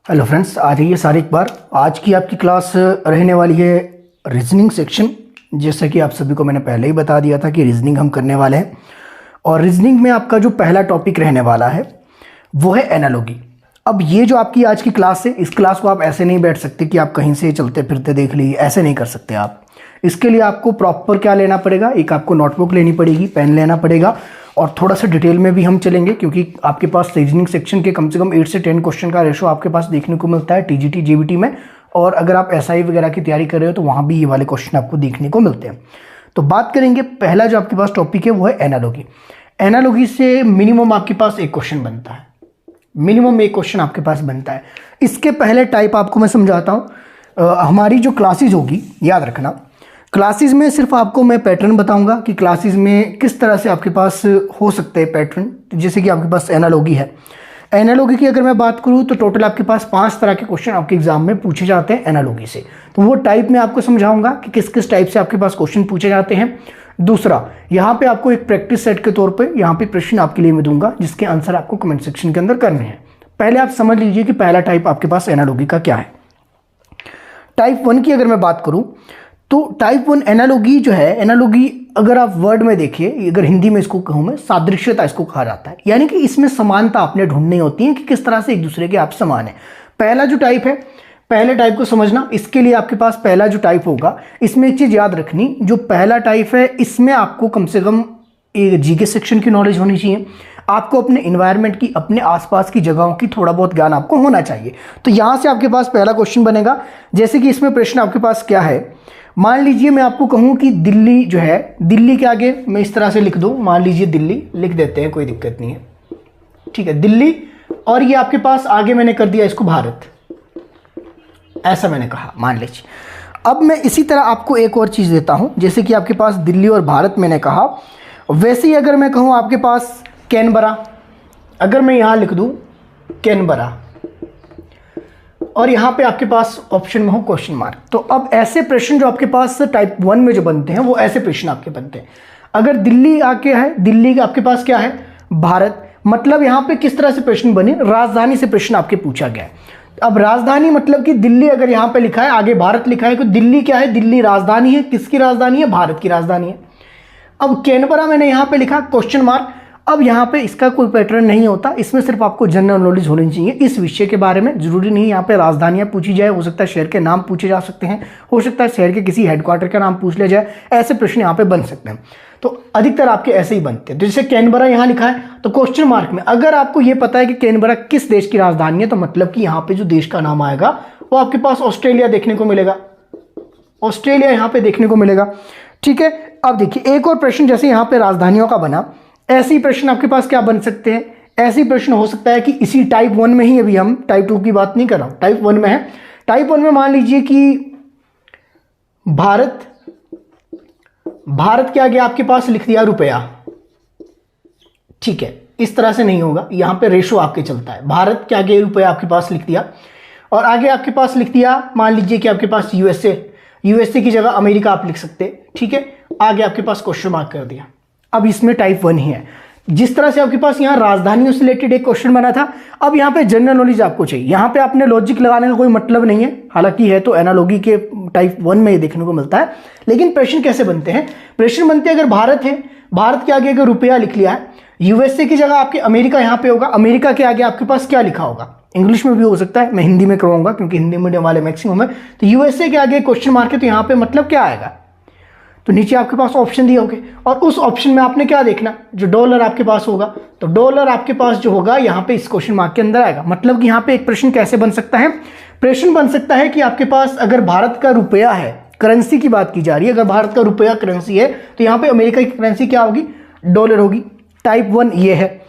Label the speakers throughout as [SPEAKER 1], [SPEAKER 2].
[SPEAKER 1] Hello friends, आ जाइए सारे एक बार। आज की आपकी क्लास रहने वाली है रीजनिंग सेक्शन। जैसा कि आप सभी को मैंने पहले ही बता दिया था कि रीजनिंग हम करने वाले हैं, और रीजनिंग में आपका जो पहला टॉपिक रहने वाला है वो है एनालॉजी। अब ये जो आपकी आज की क्लास है, इस क्लास को आप ऐसे नहीं बैठ सकते कि आप कहीं से चलते फिरते देख लीजिए, ऐसे नहीं कर सकते आप। इसके लिए आपको प्रॉपर क्या लेना पड़ेगा, एक आपको नोटबुक लेनी पड़ेगी, पेन लेना पड़ेगा, और थोड़ा सा डिटेल में भी हम चलेंगे, क्योंकि आपके पास रीजनिंग सेक्शन के कम से कम 8 से 10 क्वेश्चन का रेशो आपके पास देखने को मिलता है टीजीटी जेबीटी में, और अगर आप एसआई वगैरह की तैयारी कर रहे हो तो वहाँ भी ये वाले क्वेश्चन आपको देखने को मिलते हैं। तो बात करेंगे, पहला जो आपके पास टॉपिक है वो है एनालॉजी। एनालॉजी से मिनिमम आपके पास एक क्वेश्चन बनता है, मिनिमम एक क्वेश्चन आपके पास बनता है। इसके पहले टाइप आपको मैं समझाता हूँ। हमारी जो क्लासेज होगी, याद रखना, क्लासेस में सिर्फ आपको मैं पैटर्न बताऊंगा कि क्लासेस में किस तरह से आपके पास हो सकते हैं पैटर्न। जैसे कि आपके पास एनालॉजी है, एनालॉजी की अगर मैं बात करूं तो टोटल आपके पास 5 तरह के क्वेश्चन आपके एग्जाम में पूछे जाते हैं एनालॉजी से। तो वो टाइप में आपको समझाऊंगा कि किस किस टाइप से आपके पास क्वेश्चन पूछे जाते हैं। दूसरा, यहाँ पे आपको एक प्रैक्टिस सेट के तौर पर यहाँ पे प्रश्न आपके लिए मैं दूंगा, जिसके आंसर आपको कमेंट सेक्शन के अंदर करने हैं। पहले आप समझ लीजिए कि पहला टाइप आपके पास एनालॉजी का क्या है। टाइप 1 की अगर मैं बात करूं तो टाइप 1 एनालॉजी जो है, एनालॉजी अगर आप वर्ड में देखिए, अगर हिंदी में इसको कहूँ मैं, सादृश्यता इसको कहा जाता है। यानी कि इसमें समानता आपने ढूंढनी होती है कि किस तरह से एक दूसरे के आप समान है। पहला जो टाइप है, पहले टाइप को समझना, इसके लिए आपके पास पहला जो टाइप होगा, इसमें एक चीज़ याद रखनी, जो पहला टाइप है इसमें आपको कम से कम एक जीके सेक्शन की नॉलेज होनी चाहिए, आपको अपने इन्वायरमेंट की, अपने आसपास की जगहों की थोड़ा बहुत ज्ञान आपको होना चाहिए। तो यहाँ से आपके पास पहला क्वेश्चन बनेगा। जैसे कि इसमें प्रश्न आपके पास क्या है, मान लीजिए मैं आपको कहूँ कि दिल्ली जो है, दिल्ली के आगे मैं इस तरह से लिख दूँ, मान लीजिए दिल्ली लिख देते हैं, कोई दिक्कत नहीं है, ठीक है, दिल्ली, और ये आपके पास आगे मैंने कर दिया इसको भारत, ऐसा मैंने कहा, मान लीजिए। अब मैं इसी तरह आपको एक और चीज़ देता हूँ, जैसे कि आपके पास दिल्ली और भारत मैंने कहा, वैसे ही अगर मैं कहूँ आपके पास कैनबरा, अगर मैं यहाँ लिख दूँ कैनबरा, और यहाँ पे आपके पास ऑप्शन में हो क्वेश्चन मार्क, तो अब ऐसे प्रश्न जो आपके पास टाइप 1 में जो बनते हैं वो ऐसे प्रश्न आपके बनते हैं। अगर दिल्ली आके है, दिल्ली का आपके पास क्या है, भारत, मतलब यहाँ पे किस तरह से प्रश्न बने, राजधानी से प्रश्न आपके पूछा गया है। अब राजधानी मतलब कि दिल्ली अगर यहाँ पे लिखा है, आगे भारत लिखा है, तो दिल्ली क्या है, दिल्ली राजधानी है, किसकी राजधानी है, भारत की राजधानी है। अब कैनबरा मैंने यहाँ पे लिखा क्वेश्चन मार्क। अब यहाँ पे इसका कोई पैटर्न नहीं होता, इसमें सिर्फ आपको जनरल नॉलेज होनी चाहिए इस विषय के बारे में। जरूरी नहीं यहाँ पे राजधानियाँ पूछी जाए, हो सकता है शहर के नाम पूछे जा सकते हैं, हो सकता है शहर के किसी हेडक्वार्टर का नाम पूछ लिया जाए, ऐसे प्रश्न यहाँ पे बन सकते हैं। तो अधिकतर आपके ऐसे ही बनते हैं। तो जैसे कैनबरा यहाँ लिखा है, तो क्वेश्चन मार्क में अगर आपको ये पता है कि कैनबरा किस देश की राजधानी है, तो मतलब कि यहाँ पे जो देश का नाम आएगा वो आपके पास ऑस्ट्रेलिया देखने को मिलेगा, ऑस्ट्रेलिया यहाँ पे देखने को मिलेगा, ठीक है। अब देखिए एक और प्रश्न, जैसे यहाँ पे राजधानियों का बना, ऐसे ही प्रश्न आपके पास क्या बन सकते हैं, ऐसे ही प्रश्न हो सकता है कि इसी टाइप 1 में ही, अभी हम टाइप 2 की बात नहीं कर रहा हूं, टाइप 1 में है। टाइप 1 में मान लीजिए कि भारत, भारत के आगे आपके पास लिख दिया रुपया, ठीक है, इस तरह से नहीं होगा, यहां पे रेशो आपके चलता है, भारत के आगे रुपया आपके पास लिख दिया, और आगे आपके पास लिख दिया, मान लीजिए कि आपके पास यूएसए, यूएसए की जगह अमेरिका आप लिख सकते हैं, ठीक है, आगे आपके पास क्वेश्चन मार्क कर दिया। अब इसमें टाइप 1 ही है। जिस तरह से आपके पास यहाँ राजधानियों से रिलेटेड एक क्वेश्चन बना था, अब यहाँ पे जनरल नॉलेज आपको चाहिए। यहाँ पे आपने लॉजिक लगाने का कोई मतलब नहीं है, हालांकि है तो एनालॉजी के टाइप 1 में ये देखने को मिलता है। लेकिन प्रश्न कैसे बनते हैं, प्रश्न बनते हैं, अगर भारत है, भारत के आगे अगर रुपया लिख लिया है, यूएसए की जगह आपके अमेरिका यहाँ पे होगा, अमेरिका के आगे आपके पास क्या लिखा होगा, इंग्लिश में भी हो सकता है, मैं हिंदी में करवाऊंगा क्योंकि हिंदी मीडियम वाले मैक्सिमम है। तो यूएसए के आगे क्वेश्चन मार्क है, तो यहाँ पे मतलब क्या आएगा, तो नीचे आपके पास ऑप्शन दिए होंगे, और उस ऑप्शन में आपने क्या देखना, जो डॉलर आपके पास होगा, तो डॉलर आपके पास जो होगा यहाँ पे इस क्वेश्चन मार्क के अंदर आएगा। मतलब कि यहाँ पे एक प्रश्न कैसे बन सकता है, प्रश्न बन सकता है कि आपके पास अगर भारत का रुपया है, करेंसी की बात की जा रही है, अगर भारत का रुपया करेंसी है, तो यहाँ पे अमेरिका की करेंसी क्या होगी, डॉलर होगी। टाइप 1 ये है,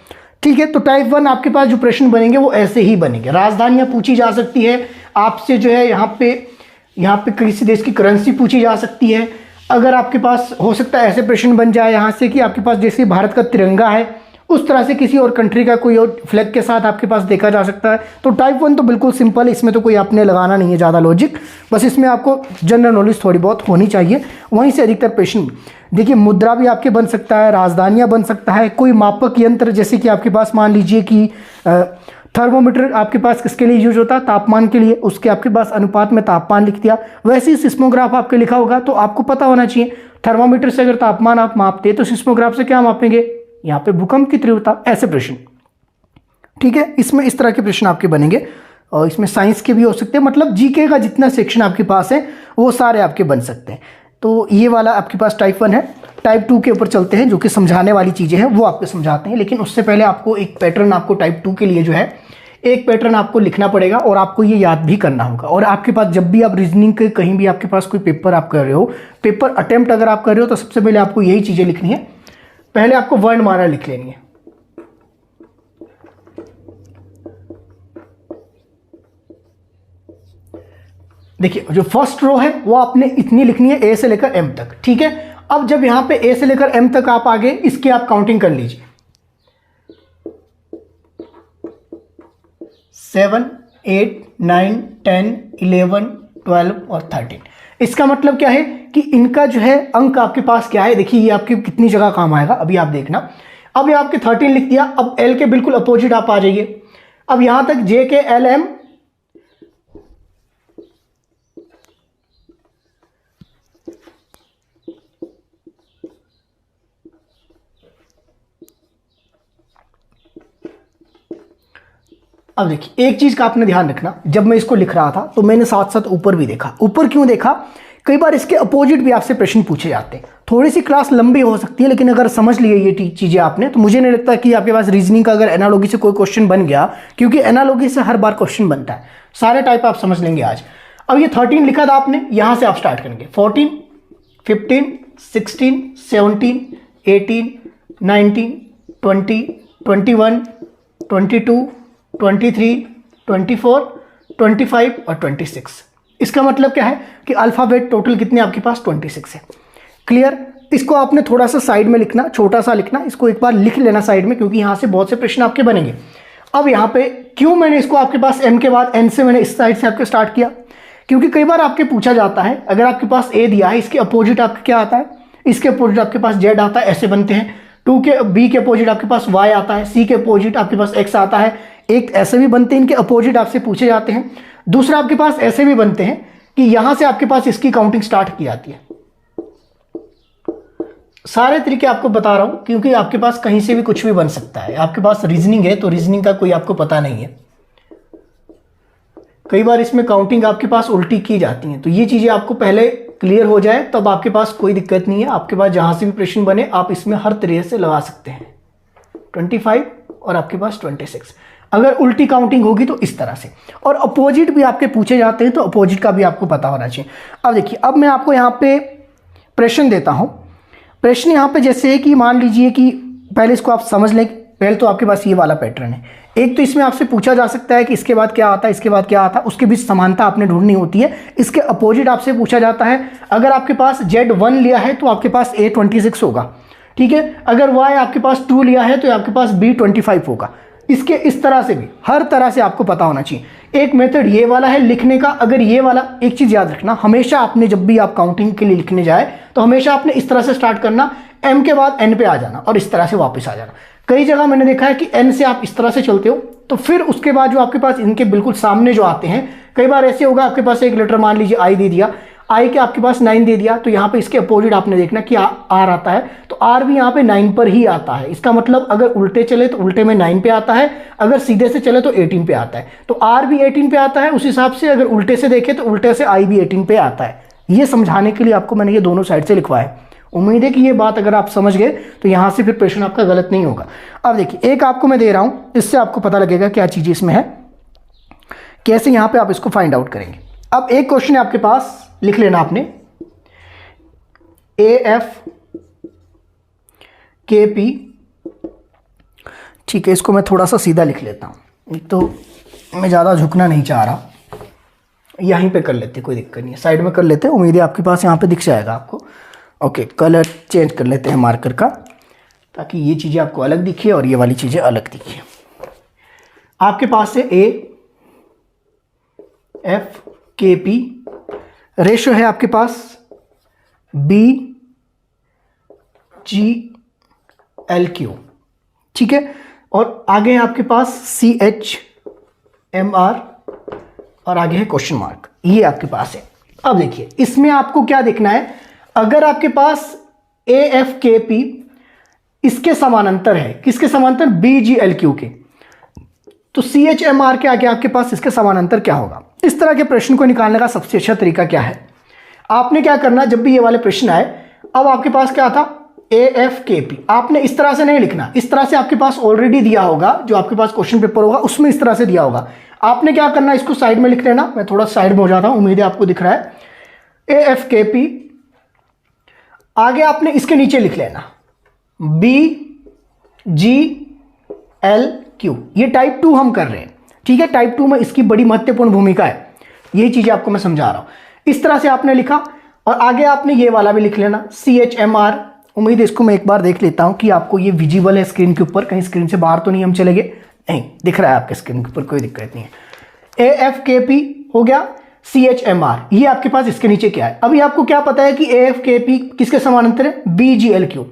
[SPEAKER 1] ठीक है। तो टाइप 1 आपके पास जो प्रश्न बनेंगे वो ऐसे ही बनेंगे। राजधानियां पूछी जा सकती है आपसे, जो है यहाँ पे किसी देश की करेंसी पूछी जा सकती है। अगर आपके पास हो सकता है ऐसे प्रश्न बन जाए यहाँ से कि आपके पास जैसे भारत का तिरंगा है, उस तरह से किसी और कंट्री का कोई और फ्लैग के साथ आपके पास देखा जा सकता है। तो टाइप 1 तो बिल्कुल सिंपल है, इसमें तो कोई आपने लगाना नहीं है ज़्यादा लॉजिक, बस इसमें आपको जनरल नॉलेज थोड़ी बहुत होनी चाहिए। वहीं से अधिकतर प्रश्न देखिए, मुद्रा भी आपके बन सकता है, राजधानियाँ बन सकता है, कोई मापक यंत्र, जैसे कि आपके पास मान लीजिए कि थर्मोमीटर आपके पास किसके लिए यूज होता है? तापमान के लिए, उसके आपके पास अनुपात में तापमान लिख दिया। वैसे ही सिस्मोग्राफ आपके लिखा होगा तो आपको पता होना चाहिए, थर्मोमीटर से अगर तापमान आप मापते हैं तो सिस्मोग्राफ से क्या मापेंगे? यहाँ पे भूकंप की तीव्रता। ऐसे प्रश्न, ठीक है, इसमें इस तरह के प्रश्न आपके बनेंगे और इसमें साइंस के भी हो सकते हैं, मतलब जीके का जितना सेक्शन आपके पास है वो सारे आपके बन सकते हैं। तो ये वाला आपके पास टाइप 1 है। टाइप 2 के ऊपर चलते हैं, जो कि समझाने वाली चीज़ें हैं वो आपको समझाते हैं, लेकिन उससे पहले आपको एक पैटर्न, आपको टाइप 2 के लिए जो है एक पैटर्न आपको लिखना पड़ेगा और आपको ये याद भी करना होगा। और आपके पास जब भी आप रीजनिंग के कहीं भी आपके पास कोई पेपर आप कर रहे हो, पेपर अटेम्प्ट अगर आप कर रहे हो, तो सबसे पहले आपको यही चीज़ें लिखनी है। पहले आपको वर्णमाला लिख लेनी है। देखिए जो फर्स्ट रो है वो आपने इतनी लिखनी है, ए से लेकर एम तक, ठीक है। अब जब यहां पे ए से लेकर एम तक आप आगे, इसकी आप काउंटिंग कर लीजिए। 7, 8, 9, 10, 11, 12 और 13। इसका मतलब क्या है कि इनका जो है अंक आपके पास क्या है, देखिए ये आपकी कितनी जगह काम आएगा अभी आप देखना। अब ये आपके 13 लिख दिया। अब एल के बिल्कुल अपोजिट आप आ जाइए। अब यहां तक जे के एल एम, अब देखिए एक चीज का आपने ध्यान रखना, जब मैं इसको लिख रहा था तो मैंने साथ साथ ऊपर भी देखा। ऊपर क्यों देखा? कई बार इसके अपोजिट भी आपसे प्रश्न पूछे जाते हैं। थोड़ी सी क्लास लंबी हो सकती है, लेकिन अगर समझ लिए ये चीजें आपने, तो मुझे नहीं लगता कि आपके पास रीजनिंग का अगर एनालॉजी से कोई क्वेश्चन बन गया, क्योंकि एनालॉजी से हर बार क्वेश्चन बनता है, सारे टाइप आप समझ लेंगे आज। अब ये 13 लिखा था आपने, यहां से आप स्टार्ट करेंगे। 14, 15, 16, 17, 18, 19, 20, 21, 22, 23, 24, 25 और 26। इसका मतलब क्या है कि अल्फाबेट टोटल कितने आपके पास? 26 है। क्लियर? इसको आपने थोड़ा सा साइड में लिखना, छोटा सा लिखना, इसको एक बार लिख लेना साइड में, क्योंकि यहां से बहुत से प्रश्न आपके बनेंगे। अब यहां पे क्यों मैंने इसको आपके पास एम के बाद एन से मैंने इस साइड से आपके स्टार्ट किया? क्योंकि कई बार आपके पूछा जाता है, अगर आपके पास ए दिया है, इसके अपोजिट आपका क्या आता है? इसके अपोजिट आपके पास जेड आता है, ऐसे बनते हैं। बी के अपोजिट आपके पास वाई आता है, सी के अपोजिट आपके पास एक्स आता है। एक ऐसे भी बनते हैं, इनके अपोजिट आपसे पूछे जाते हैं। दूसरा आपके पास ऐसे भी बनते हैं कि यहां से आपके पास इसकी काउंटिंग स्टार्ट की जाती है। सारे तरीके आपको बता रहा हूं क्योंकि आपके पास कहीं से भी कुछ भी बन सकता है। आपके पास रीजनिंग है तो रीजनिंग का कोई आपको पता नहीं है। कई बार इसमें काउंटिंग आपके पास उल्टी की जाती है, तो ये चीजें आपको पहले क्लियर हो जाए तब आपके पास कोई दिक्कत नहीं है। आपके पास जहां से भी प्रश्न बने आप इसमें हर तरीके से लगा सकते हैं। 25 और आपके पास 26। अगर उल्टी काउंटिंग होगी तो इस तरह से, और अपोजिट भी आपके पूछे जाते हैं तो अपोजिट का भी आपको पता होना चाहिए। अब देखिए, अब मैं आपको यहाँ पे प्रश्न देता हूँ। प्रश्न यहाँ पे जैसे है कि मान लीजिए कि पहले इसको आप समझ लें। पहले तो आपके पास ये वाला पैटर्न है। एक तो इसमें आपसे पूछा जा सकता है कि इसके बाद क्या आता है, इसके बाद क्या आता है, उसके बीच समानता आपने ढूंढनी होती है। इसके अपोजिट आपसे पूछा जाता है। अगर आपके पास Z1 लिया है तो आपके पास A26 होगा, ठीक है। अगर Y आपके पास 2 लिया है तो आपके पास B25 होगा। इसके इस तरह से भी हर तरह से आपको पता होना चाहिए। एक मेथड ये वाला है लिखने का। अगर ये वाला, एक चीज याद रखना, हमेशा आपने जब भी आप काउंटिंग के लिए लिखने जाए तो हमेशा आपने इस तरह से स्टार्ट करना, M के बाद N पे आ जाना और इस तरह से वापस आ जाना। कई जगह मैंने देखा है कि N से आप इस तरह से चलते हो तो फिर उसके बाद जो आपके पास इनके बिल्कुल सामने जो आते हैं, कई बार ऐसे होगा आपके पास एक लेटर मान लीजिए I दे दिया, I के आपके पास 9 दे दिया, तो यहाँ पे इसके अपोजिट आपने देखना कि R आता है तो R भी यहाँ पे 9 पर ही आता है। इसका मतलब अगर उल्टे चले तो उल्टे में 9 पे आता है, अगर सीधे से चले तो 18 पे आता है। तो R भी 18 पे आता है उस हिसाब से। अगर उल्टे से देखे तो उल्टे से I भी 18 पे आता है। ये समझाने के लिए आपको मैंने ये दोनों साइड से लिखवाया। उम्मीद है कि ये बात अगर आप समझ गए तो यहाँ से फिर प्रश्न आपका गलत नहीं होगा। अब देखिए, एक आपको मैं दे रहा हूँ, इससे आपको पता लगेगा क्या चीज़ इसमें है, कैसे यहाँ पे आप इसको फाइंड आउट करेंगे। अब एक क्वेश्चन है आपके पास, लिख लेना आपने, AF KP, ठीक है। इसको मैं थोड़ा सा सीधा लिख लेता हूँ, तो मैं ज़्यादा झुकना नहीं चाह रहा। यहीं पे कर लेते, कोई दिक्कत नहीं है, साइड में कर लेते हैं। उम्मीद है आपके पास यहाँ पे दिख जाएगा आपको। ओके, कलर चेंज कर लेते हैं मार्कर का, ताकि ये चीज़ें आपको अलग दिखे और ये वाली चीज़ें अलग दिखे। आपके पास है AF KP, रेशो है आपके पास BGLQ, ठीक है। और आगे है आपके पास CH MR और आगे है क्वेश्चन मार्क, ये आपके पास है। अब देखिए इसमें आपको क्या देखना है, अगर आपके पास AFKP इसके समानांतर है, किसके समानांतर, BGLQ के, तो CHMR के आगे आपके पास इसके समानांतर क्या होगा। इस तरह के प्रश्न को निकालने का सबसे अच्छा तरीका क्या है, आपने क्या करना, जब भी ये वाले प्रश्न आए, अब आपके पास क्या था AFKP, आपने इस तरह से नहीं लिखना, इस तरह से आपके पास ऑलरेडी दिया होगा, जो आपके पास क्वेश्चन पेपर होगा उसमें इस तरह से दिया होगा। आपने क्या करना, इसको साइड में लिख लेना, मैं थोड़ा साइड में हो जाता हूं, उम्मीद है आपको दिख रहा है। AFKP आगे आपने इसके नीचे लिख लेना BGLQ, ये टाइप 2 हम कर रहे हैं, ठीक है। टाइप 2 में इसकी बड़ी महत्वपूर्ण भूमिका है, यही चीजें आपको मैं समझा रहा हूं। इस तरह से आपने लिखा और आगे आपने ये वाला भी लिख लेना CHMR। उम्मीद है इसको मैं एक बार देख लेता हूं कि आपको ये विजिबल है स्क्रीन के ऊपर, कहीं स्क्रीन से बाहर तो नहीं हम चले गए, नहीं दिख रहा है आपके स्क्रीन के ऊपर, कोई दिक्कत नहीं है। AFKP हो गया, CHMR ये आपके पास इसके नीचे क्या है। अभी आपको क्या पता है कि AFKP किसके समानांतर है, BGLQ।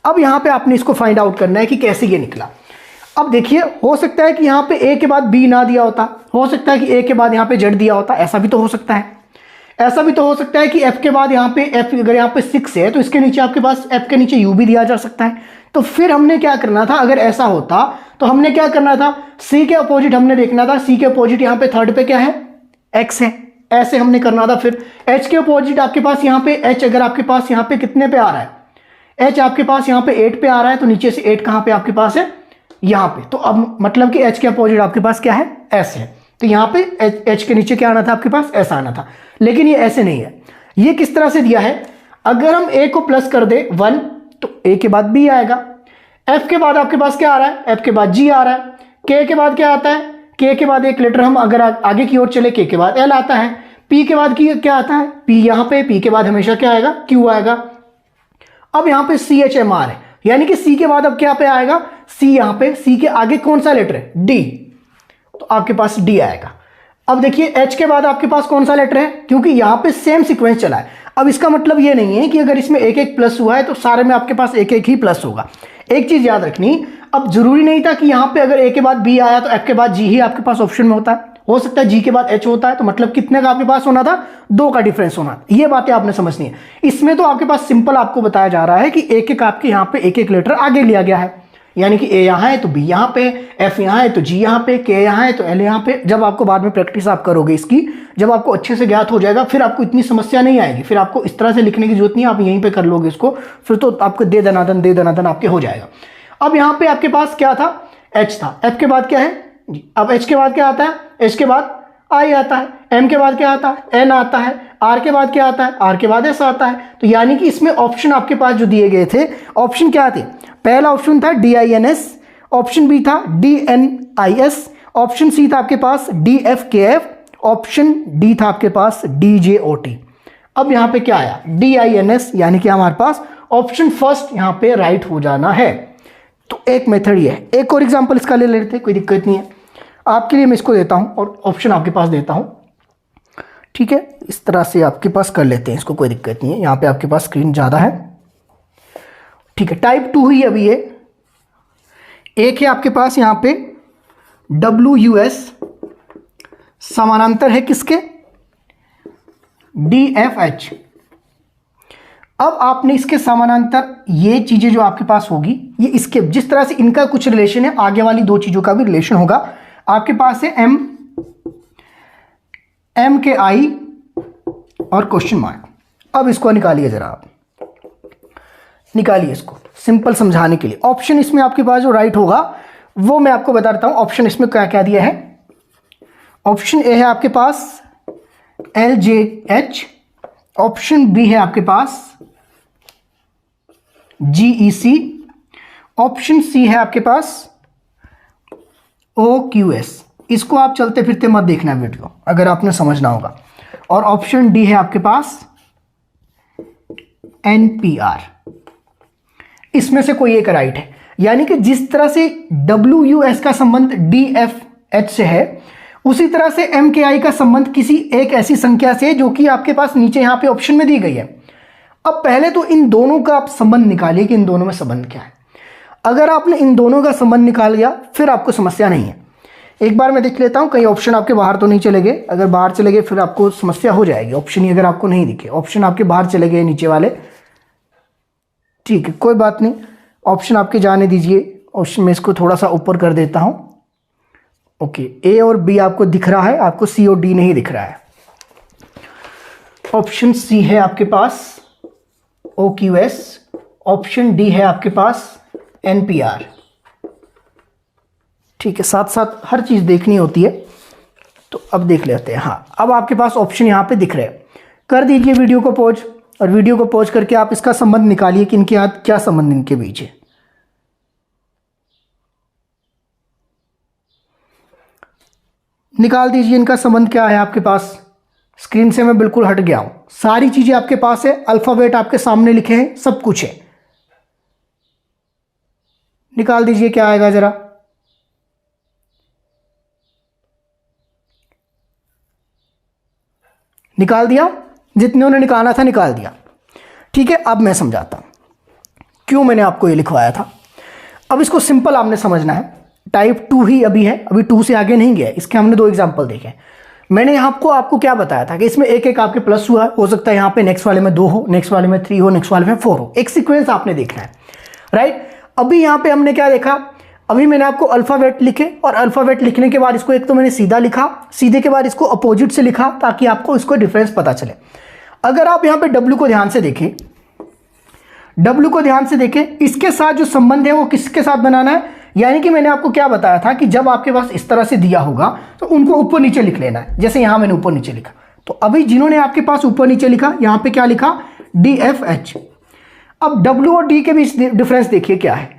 [SPEAKER 1] अब यहां पे आपने इसको फाइंड आउट करना है कि कैसे ये निकला। अब देखिए हो सकता है कि यहां पे A के बाद B ना दिया होता, हो सकता है कि A के बाद यहां पे Z दिया होता, ऐसा भी तो हो सकता है। ऐसा भी तो हो सकता है कि F के बाद यहां पे F, अगर यहां पे 6 है तो इसके नीचे आपके पास F के नीचे U भी दिया जा सकता है। तो फिर हमने क्या करना था, अगर ऐसा होता तो हमने क्या करना था, C के अपोजिट हमने देखना था, C के अपोजिट यहां पे थर्ड पे क्या है, X है, ऐसे हमने करना था। फिर H के अपोजिट आपके पास यहां पे H, अगर आपके पास यहां पे कितने पे आ रहा है, H आपके पास यहां पे 8 पे आ रहा है, तो नीचे से 8 कहां पे आपके पास है, यहां पे। तो अब मतलब कि H के अपोजिट आपके पास क्या है, S है, तो यहां पे H के नीचे क्या आना था आपके पास, S आना था। लेकिन ये ऐसे नहीं है, ये किस तरह से दिया है, अगर हम A को प्लस कर दे 1 तो A के बाद B आएगा, F के बाद आपके पास क्या आ रहा है, F के बाद G आ रहा है, K के बाद क्या आता है, K के बाद एक लेटर हम अगर आगे की ओर चले K के बाद L आता है, P के बाद क्या आता है, P यहां पे, P के बाद हमेशा क्या आएगा, Q आएगा। अब यहां पे CHMR है, यानी कि C के बाद अब क्या पे आएगा, C यहां पे, C के आगे कौन सा लेटर है, D, तो आपके पास D आएगा। अब देखिए H के बाद आपके पास कौन सा लेटर है, क्योंकि यहां पे सेम सीक्वेंस चला है। अब इसका मतलब ये नहीं है कि अगर इसमें एक एक प्लस हुआ है तो सारे में आपके पास एक एक ही प्लस होगा। एक चीज याद रखनी, अब जरूरी नहीं था कि यहां पे अगर A के बाद B आया तो F के बाद G ही आपके पास ऑप्शन में होता है, हो सकता है G के बाद H होता है, तो मतलब कितने का आपके पास होना था, 2 का डिफरेंस होना। ये बातें आपने समझनी है। इसमें तो आपके पास सिंपल आपको बताया जा रहा है कि एक एक आपके यहां पे एक एक लेटर आगे लिया गया है, यानी कि A यहां है तो B यहां पे, F यहां है तो G यहां पे, K यहां है तो L यहां पे। जब आपको बाद में प्रैक्टिस आप करोगे इसकी, जब आपको अच्छे से ज्ञात हो जाएगा, फिर आपको इतनी समस्या नहीं आएगी, फिर आपको इस तरह से लिखने की जरूरत नहीं है, आप यहीं पे कर लोगे इसको, फिर तो आपको दे दनादन आपके हो जाएगा। अब यहां पे आपके पास क्या था, H था, F के बाद क्या है जी, अब H के बाद क्या आता है, H के बाद I आता है, M के बाद क्या आता है, N आता है, R के बाद क्या आता है, R के बाद S आता है। तो यानी कि इसमें ऑप्शन आपके पास जो दिए गए थे, ऑप्शन क्या थे, पहला ऑप्शन था DINS, ऑप्शन बी था DNIS, ऑप्शन सी था आपके पास DFKF, ऑप्शन डी था आपके पास DJOT। अब यहां पे क्या आया, DINS, यानी कि हमारे पास ऑप्शन फर्स्ट यहां पे राइट हो जाना है। तो एक मेथड ये है। एक और एग्जांपल इसका ले लेते हैं, कोई दिक्कत नहीं है, आपके लिए मैं इसको देता हूं और ऑप्शन आपके पास देता हूं, ठीक है। इस तरह से आपके पास कर लेते हैं इसको, कोई दिक्कत नहीं है। यहां पे आपके पास स्क्रीन ज़्यादा है, ठीक है। टाइप 2 ही अभी ये एक है आपके पास यहां पे WUS, समानांतर है किसके, DFH। अब आपने इसके समानांतर ये चीजें जो आपके पास होगी, ये इसके जिस तरह से इनका कुछ रिलेशन है, आगे वाली 2 चीजों का भी रिलेशन होगा। आपके पास है M के I और क्वेश्चन मार्क। अब इसको निकालिए जरा, आप निकालिए इसको सिंपल समझाने के लिए। ऑप्शन इसमें आपके पास जो राइट होगा वो मैं आपको बता देता हूं। ऑप्शन इसमें क्या क्या दिया है, ऑप्शन ए है आपके पास LJH, ऑप्शन बी है आपके पास GEC, ऑप्शन सी है आपके पास OQS। इसको आप चलते फिरते मत देखना वीडियो, अगर आपने समझना होगा। और ऑप्शन डी है आपके पास NPR। इसमें से कोई एक राइट है, यानी कि जिस तरह से WUS का संबंध DFH से है, उसी तरह से MKI का संबंध किसी एक ऐसी संख्या से जो कि आपके पास नीचे यहां पे ऑप्शन में दी गई है। अब पहले तो इन दोनों का आप संबंध निकालिए कि इन दोनों में संबंध क्या है। अगर आपने इन दोनों का संबंध निकाल लिया, फिर आपको समस्या नहीं है। एक बार मैं देख लेता हूँ कहीं ऑप्शन आपके बाहर तो नहीं चले गए। अगर बाहर चले गए फिर आपको समस्या हो जाएगी। ऑप्शन ही अगर आपको नहीं दिखे, ऑप्शन आपके बाहर चले गए नीचे वाले, ठीक है कोई बात नहीं, ऑप्शन आपके जाने दीजिए। ऑप्शन में इसको थोड़ा सा ऊपर कर देता हूँ। ओके, ए और बी आपको दिख रहा है, आपको सी और डी नहीं दिख रहा है। ऑप्शन सी है आपके पास OQS, ऑप्शन डी है आपके पास NPR। ठीक है, साथ साथ हर चीज़ देखनी होती है, तो अब देख लेते हैं। हाँ, अब आपके पास ऑप्शन यहाँ पे दिख रहे हैं। कर दीजिए वीडियो को पॉज, और वीडियो को पॉज करके आप इसका संबंध निकालिए कि इनके यहाँ क्या संबंध इनके बीच है। निकाल दीजिए इनका संबंध क्या है आपके पास। स्क्रीन से मैं बिल्कुल हट गया हूं, सारी चीजें आपके पास है, अल्फाबेट आपके सामने लिखे हैं, सब कुछ है। निकाल दीजिए क्या आएगा जरा। निकाल दिया, जितने उन्हें निकालना था निकाल दिया। ठीक है, अब मैं समझाता हूं क्यों मैंने आपको ये लिखवाया था। अब इसको सिंपल आपने समझना है। टाइप 2 ही अभी है, अभी 2 से आगे नहीं गया। इसके हमने 2 एग्जाम्पल देखे। मैंने यहाँ आपको क्या बताया था कि इसमें एक एक आपके प्लस हुआ है, हो सकता है यहाँ पे नेक्स्ट वाले में 2 हो, नेक्स्ट वाले में 3 हो, नेक्स्ट वाले में 4 हो। एक सीक्वेंस आपने देखना है, राइट। अभी यहाँ पे हमने क्या देखा, अभी मैंने आपको अल्फाबेट लिखे, और अल्फाबेट लिखने के बाद इसको एक तो मैंने सीधा लिखा, सीधे के बाद इसको अपोजिट से लिखा, ताकि आपको इसको डिफरेंस पता चले। अगर आप यहाँ पे डब्ल्यू को ध्यान से देखें, डब्ल्यू को ध्यान से देखें, इसके साथ जो संबंध है वो किसके साथ बनाना है। यानी कि मैंने आपको क्या बताया था कि जब आपके पास इस तरह से दिया होगा तो उनको ऊपर नीचे लिख लेना है। जैसे यहां मैंने ऊपर नीचे लिखा, तो अभी जिन्होंने आपके पास ऊपर नीचे लिखा, यहां पे क्या लिखा, DFH। अब W और D के बीच डिफरेंस देखिए क्या है।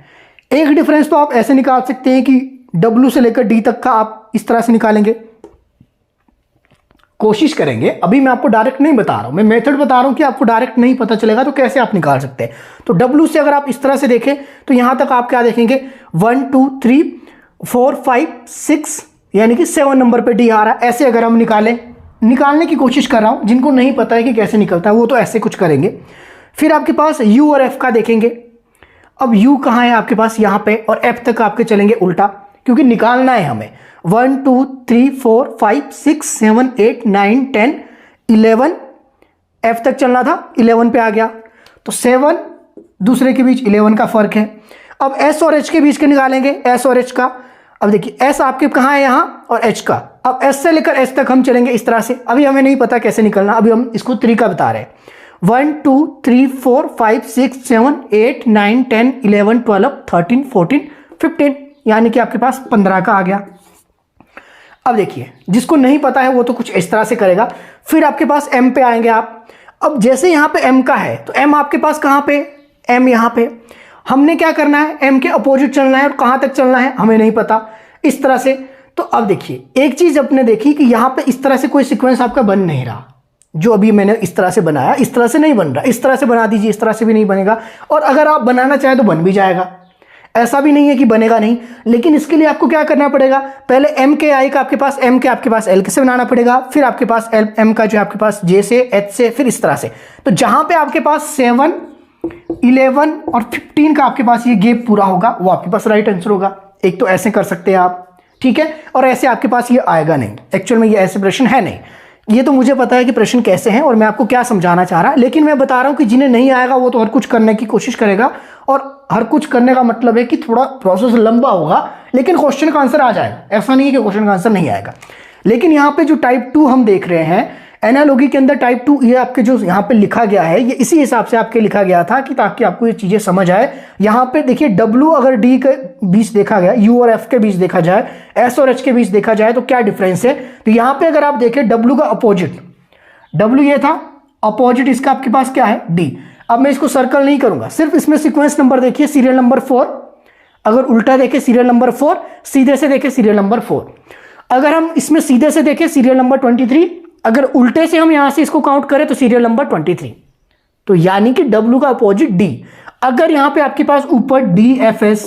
[SPEAKER 1] एक डिफरेंस तो आप ऐसे निकाल सकते हैं कि W से लेकर D तक का आप इस तरह से निकालेंगे, कोशिश करेंगे। अभी मैं आपको डायरेक्ट नहीं बता रहा हूं, मैं मेथड बता रहा हूं कि आपको डायरेक्ट नहीं पता चलेगा तो कैसे आप निकाल सकते हैं। तो W से अगर आप इस तरह से देखें तो यहां तक आप क्या देखेंगे, 1 2 3 4 5 6, यानी कि 7 नंबर पे D आ रहा है। ऐसे अगर हम निकालने की कोशिश कर रहा हूं, जिनको नहीं पता है कि कैसे निकलता है वो तो ऐसे कुछ करेंगे। फिर आपके पास U और F का देखेंगे। अब U कहां है आपके पास, यहां पे, और F तक आपके चलेंगे उल्टा, क्योंकि निकालना है हमें। 1 2 3 4 5 6 7 8 9 10 11, F तक चलना था, 11 पे आ गया, तो 7 दूसरे के बीच 11 का फर्क है। अब S और H के बीच के निकालेंगे, S और H का। अब देखिए S आपके कहाँ है, यहाँ, और H का। अब S से लेकर H तक हम चलेंगे इस तरह से। अभी हमें नहीं पता कैसे निकलना, अभी हम इसको तरीका बता रहे हैं। 1 2 3 4 5 6 7 8 9 10 11 12 13 14 15, यानी कि आपके पास 15 का आ गया। अब देखिए, जिसको नहीं पता है वो तो कुछ इस तरह से करेगा। फिर आपके पास M पे आएंगे आप। अब जैसे यहाँ पे M का है, तो M आपके पास कहाँ पे, M यहाँ पे। हमने क्या करना है, M के अपोजिट चलना है, और कहाँ तक चलना है हमें नहीं पता, इस तरह से। तो अब देखिए, एक चीज अपने देखी कि यहाँ पे इस तरह से कोई सीक्वेंस आपका बन नहीं रहा। जो अभी मैंने इस तरह से बनाया, इस तरह से नहीं बन रहा। इस तरह से बना दीजिए, इस तरह से भी नहीं बनेगा। और अगर आप बनाना चाहें तो बन भी जाएगा, ऐसा भी नहीं है कि बनेगा नहीं। लेकिन इसके लिए आपको क्या करना पड़ेगा, पहले M के I का आपके पास M के आपके पास L से बनाना पड़ेगा, फिर आपके पास M का जो आपके पास J से, H से, फिर इस तरह से। तो जहां पे आपके पास 7 11 और 15 का आपके पास ये गैप पूरा होगा, वो आपके पास राइट आंसर होगा। एक तो ऐसे कर सकते हैं आप, ठीक है, और ऐसे आपके पास ये आएगा नहीं। एक्चुअल में ये ऐसे प्रश्न है नहीं। ये तो मुझे पता है कि प्रश्न कैसे हैं और मैं आपको क्या समझाना चाह रहा, लेकिन मैं बता रहा हूं कि जिन्हें नहीं आएगा वो तो हर कुछ करने की कोशिश करेगा। और हर कुछ करने का मतलब है कि थोड़ा प्रोसेस लंबा होगा, लेकिन क्वेश्चन का आंसर आ जाएगा। ऐसा नहीं है कि क्वेश्चन का आंसर नहीं आएगा। लेकिन यहाँ पे जो टाइप 2 हम देख रहे हैं, एनालॉजी के अंदर टाइप 2, ये आपके जो यहाँ पे लिखा गया है, ये इसी हिसाब से आपके लिखा गया था कि ताकि आपको ये चीजें समझ आए। यहाँ पे देखिए, W अगर D के बीच देखा गया, U और F के बीच देखा जाए, S और H के बीच देखा जाए, तो क्या डिफरेंस है। तो यहाँ पे अगर आप देखें, W का अपोजिट, W ये था, अपोजिट इसका आपके पास क्या है, D। अब मैं इसको सर्कल नहीं करूंगा, सिर्फ इसमें सीक्वेंस नंबर देखिए, सीरियल नंबर 4। अगर उल्टा देखें सीरियल नंबर 4, सीधे से देखें सीरियल नंबर 4। अगर हम इसमें सीधे से देखें सीरियल नंबर 23, अगर उल्टे से हम यहां से इसको काउंट करें तो सीरियल नंबर 23। तो यानी कि W का अपोजिट D। अगर यहां पे आपके पास ऊपर DFS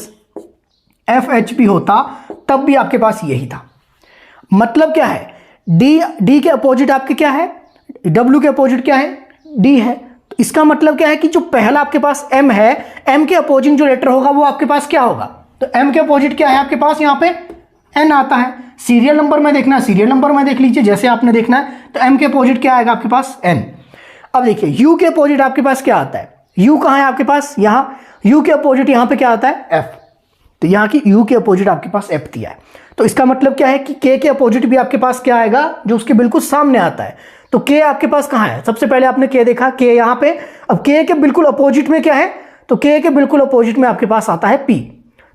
[SPEAKER 1] FH भी होता तब भी आपके पास यही था। मतलब क्या है, D के अपोजिट आपके क्या है, W के अपोजिट क्या है, D है। तो इसका मतलब क्या है कि जो पहला आपके पास M है, M के अपोजिट जो लेटर होगा वो आपके पास क्या होगा। तो M के अपोजिट क्या है आपके पास, यहां पे N आता है। सीरियल नंबर में देखना है, सीरियल नंबर में देख लीजिए। जैसे आपने देखना है तो m के अपोजिट क्या आएगा आपके पास, n। अब देखिए u के अपोजिट आपके पास क्या आता है, u कहाँ है आपके पास, यहाँ u के अपोजिट यहाँ पे क्या आता है, f। तो यहाँ की u के अपोजिट आपके पास f दिया है। तो इसका मतलब क्या है कि k के अपोजिट भी आपके पास क्या आएगा, जो उसके बिल्कुल सामने आता है। तो k आपके पास कहाँ है, सबसे पहले आपने k देखा, k यहाँ पे। अब k के बिल्कुल अपोजिट में क्या है, तो k के बिल्कुल अपोजिट में आपके पास आता है p।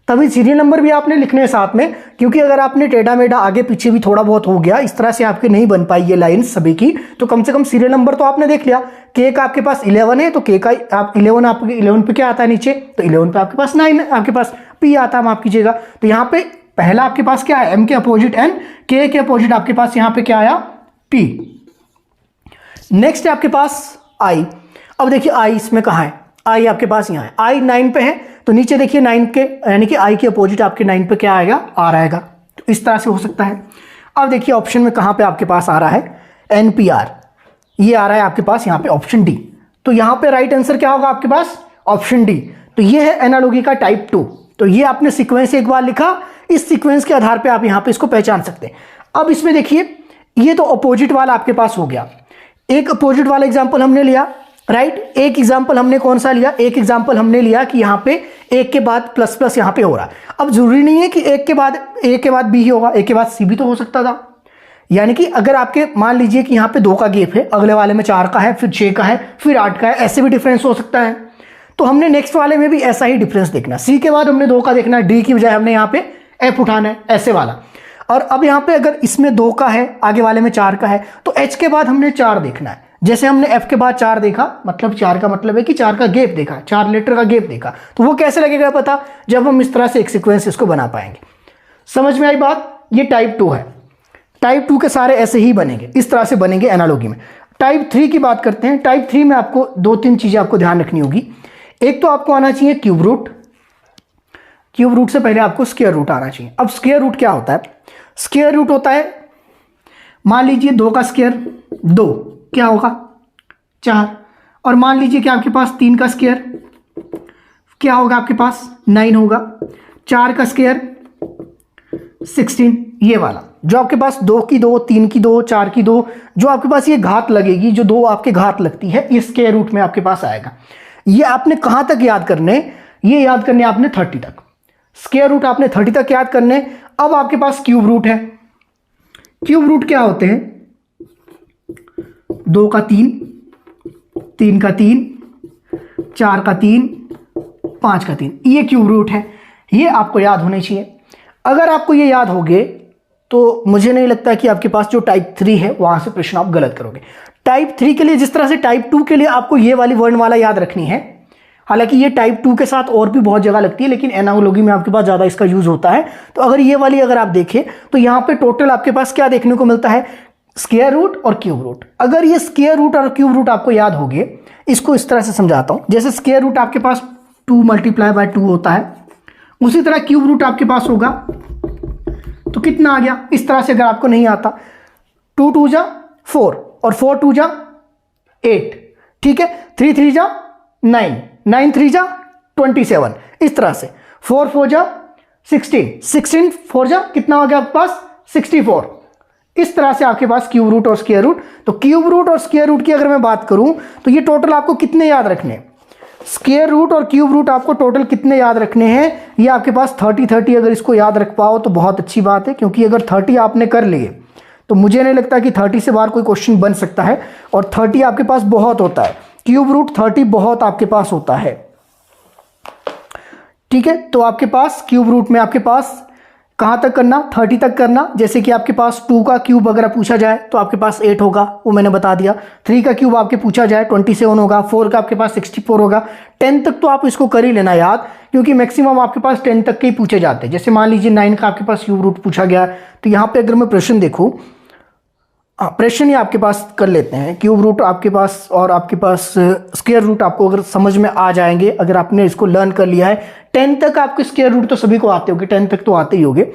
[SPEAKER 1] तभी सीरियल नंबर भी आपने लिखने हैं साथ में, क्योंकि अगर आपने टेढ़ा मेढ़ा आगे पीछे भी थोड़ा बहुत हो गया, इस तरह से आपके नहीं बन पाई ये लाइन सभी की, तो कम से कम सीरियल नंबर तो आपने देख लिया। k का आपके पास 11 है, तो k का आप 11, आपके 11 पे क्या आता है नीचे, तो 11 पे आपके पास 9 है, आपके पास p आता है, माफ कीजिएगा। तो यहाँ पे पहला आपके पास क्या है, m के अपोजिट n, k के अपोजिट आपके पास यहाँ पे क्या आया, p। नेक्स्ट है आपके पास i। अब देखिए i इसमें कहाँ है, i आपके पास यहाँ है, i 9 पे है, तो नीचे देखिए 9 के यानी कि i के अपोजिट आपके 9 पे क्या आएगा, r आएगा। तो इस तरह से हो सकता है। अब देखिए ऑप्शन में कहाँ पे आपके पास आ रहा है, NPR, ये आ रहा है आपके पास यहाँ पे ऑप्शन डी। तो यहाँ पे राइट आंसर क्या होगा आपके पास, ऑप्शन डी। तो ये है एनालॉगी का टाइप 2। तो ये आपने सीक्वेंस एक बार लिखा, इस सीक्वेंस के आधार पे आप यहाँ पे इसको पहचान सकते हैं। अब इसमें देखिए ये तो अपोजिट वाला आपके पास हो गया, एक अपोजिट वाला एग्जाम्पल हमने लिया, राइट। एक एग्जाम्पल हमने कौन सा लिया, एक एग्जाम्पल हमने लिया कि यहाँ पे एक के बाद प्लस प्लस यहाँ पे हो रहा है। अब जरूरी नहीं है कि एक के बाद बी ही होगा, एक के बाद सी भी तो हो सकता था। यानी कि अगर आपके मान लीजिए कि यहाँ पे 2 का गैप है, अगले वाले में 4 का है, फिर 6 का है, फिर 8 का है, ऐसे भी डिफरेंस हो सकता है। तो हमने नेक्स्ट वाले में भी ऐसा ही डिफरेंस देखना, सी के बाद हमने 2 का देखना है, डी की बजाय हमने यहाँ पे एफ उठाना है, ऐसे वाला। और अब यहाँ पे अगर इसमें 2 का है, आगे वाले में 4 का है, तो एच के बाद हमने 4 देखना है। जैसे हमने एफ के बाद 4 देखा, मतलब 4 का मतलब है कि 4 का गैप देखा, 4 लेटर का गैप देखा। तो वो कैसे लगेगा पता, जब हम इस तरह से एक सीक्वेंस इसको बना पाएंगे। समझ में आई बात, ये टाइप 2 है। टाइप 2 के सारे ऐसे ही बनेंगे, इस तरह से बनेंगे एनालॉगी में। टाइप 3 की बात करते हैं। टाइप 3 में आपको 2-3 चीजें आपको ध्यान रखनी होगी। एक तो आपको आना चाहिए क्यूब रूट, क्यूब रूट से पहले आपको स्क्वायर रूट आना चाहिए। अब स्क्वायर रूट क्या होता है, स्क्वायर रूट होता है, मान लीजिए 2 का स्क्वायर 2 क्या होगा, 4। और मान लीजिए कि आपके पास 3 का स्क्वायर क्या होगा, आपके पास 9 होगा। 4 का स्क्वायर 16, ये वाला जो आपके पास 2 की 2, 3 की 2, 4 की 2, जो आपके पास ये घात लगेगी, जो 2 आपके घात लगती है, ये स्क्वायर रूट में आपके पास आएगा। ये आपने कहां तक याद करने, ये याद करने आपने 30 तक, स्क्वायर रूट आपने 30 तक याद करने। अब आपके पास क्यूब रूट है। क्यूब रूट क्या होते हैं, 2 का 3, 3 का 3, 4 का 3, 5 का 3, ये क्यूब रूट है। ये आपको याद होने चाहिए। अगर आपको ये याद हो गए तो मुझे नहीं लगता कि आपके पास जो टाइप 3 है वहां से प्रश्न आप गलत करोगे। टाइप 3 के लिए जिस तरह से टाइप 2 के लिए आपको ये वाली वर्ण वाला याद रखनी है, हालांकि ये टाइप 2 के साथ और भी बहुत जगह लगती है, लेकिन एनालॉगी में आपके पास ज़्यादा इसका यूज होता है। तो अगर ये वाली अगर आप देखें तो यहाँ पे टोटल आपके पास क्या देखने को मिलता है, स्क्वायर रूट और क्यूब रूट। अगर ये स्क्वायर रूट और क्यूब रूट आपको याद हो गए, इसको इस तरह से समझाता हूँ। जैसे स्क्वायर रूट आपके पास 2 × 2 होता है, उसी तरह क्यूब रूट आपके पास होगा तो कितना आ गया, इस तरह से अगर आपको नहीं आता, 2 × 2 = 4 और 4 × 2 = 8, ठीक है। 3 × 3 = 9, 9 × 3 = 27, इस तरह से 4 × 4 = 16, 16 × 4 = कितना हो गया आपके पास, 64। इस तरह से आपके पास क्यूब रूट और स्क्वायर रूट। तो क्यूब रूट और स्क्वायर रूट की अगर मैं बात करूं तो ये टोटल आपको कितने याद रखने, स्क्वायर रूट और क्यूब रूट आपको टोटल कितने याद रखने हैं, ये आपके पास 30 अगर इसको याद रख पाओ तो बहुत अच्छी बात है, क्योंकि अगर 30 आपने कर लिए तो मुझे नहीं लगता कि 30 से बाहर कोई क्वेश्चन बन सकता है। और 30 आपके पास बहुत होता है, क्यूब रूट 30 बहुत आपके पास होता है, ठीक है। तो आपके पास क्यूब रूट में आपके पास कहाँ तक करना, 30 तक करना। जैसे कि आपके पास 2 का क्यूब अगर पूछा जाए तो आपके पास 8 होगा, वो मैंने बता दिया। 3 का क्यूब आपके पूछा जाए 27 होगा। 4 का आपके पास 64 होगा। 10 तक तो आप इसको कर ही लेना याद, क्योंकि मैक्सिमम आपके पास 10 तक के ही पूछे जाते हैं। जैसे मान लीजिए 9 का आपके पास क्यूब रूट पूछा गया, तो यहाँ पे अगर मैं प्रश्न देखूँ, प्रश्न ही आपके पास कर लेते हैं। क्यूब रूट आपके पास और आपके पास स्क्वायर रूट आपको अगर समझ में आ जाएंगे, अगर आपने इसको लर्न कर लिया है, 10 तक आपके स्क्वायर रूट तो सभी को आते होंगे, 10 तक तो आते ही होंगे।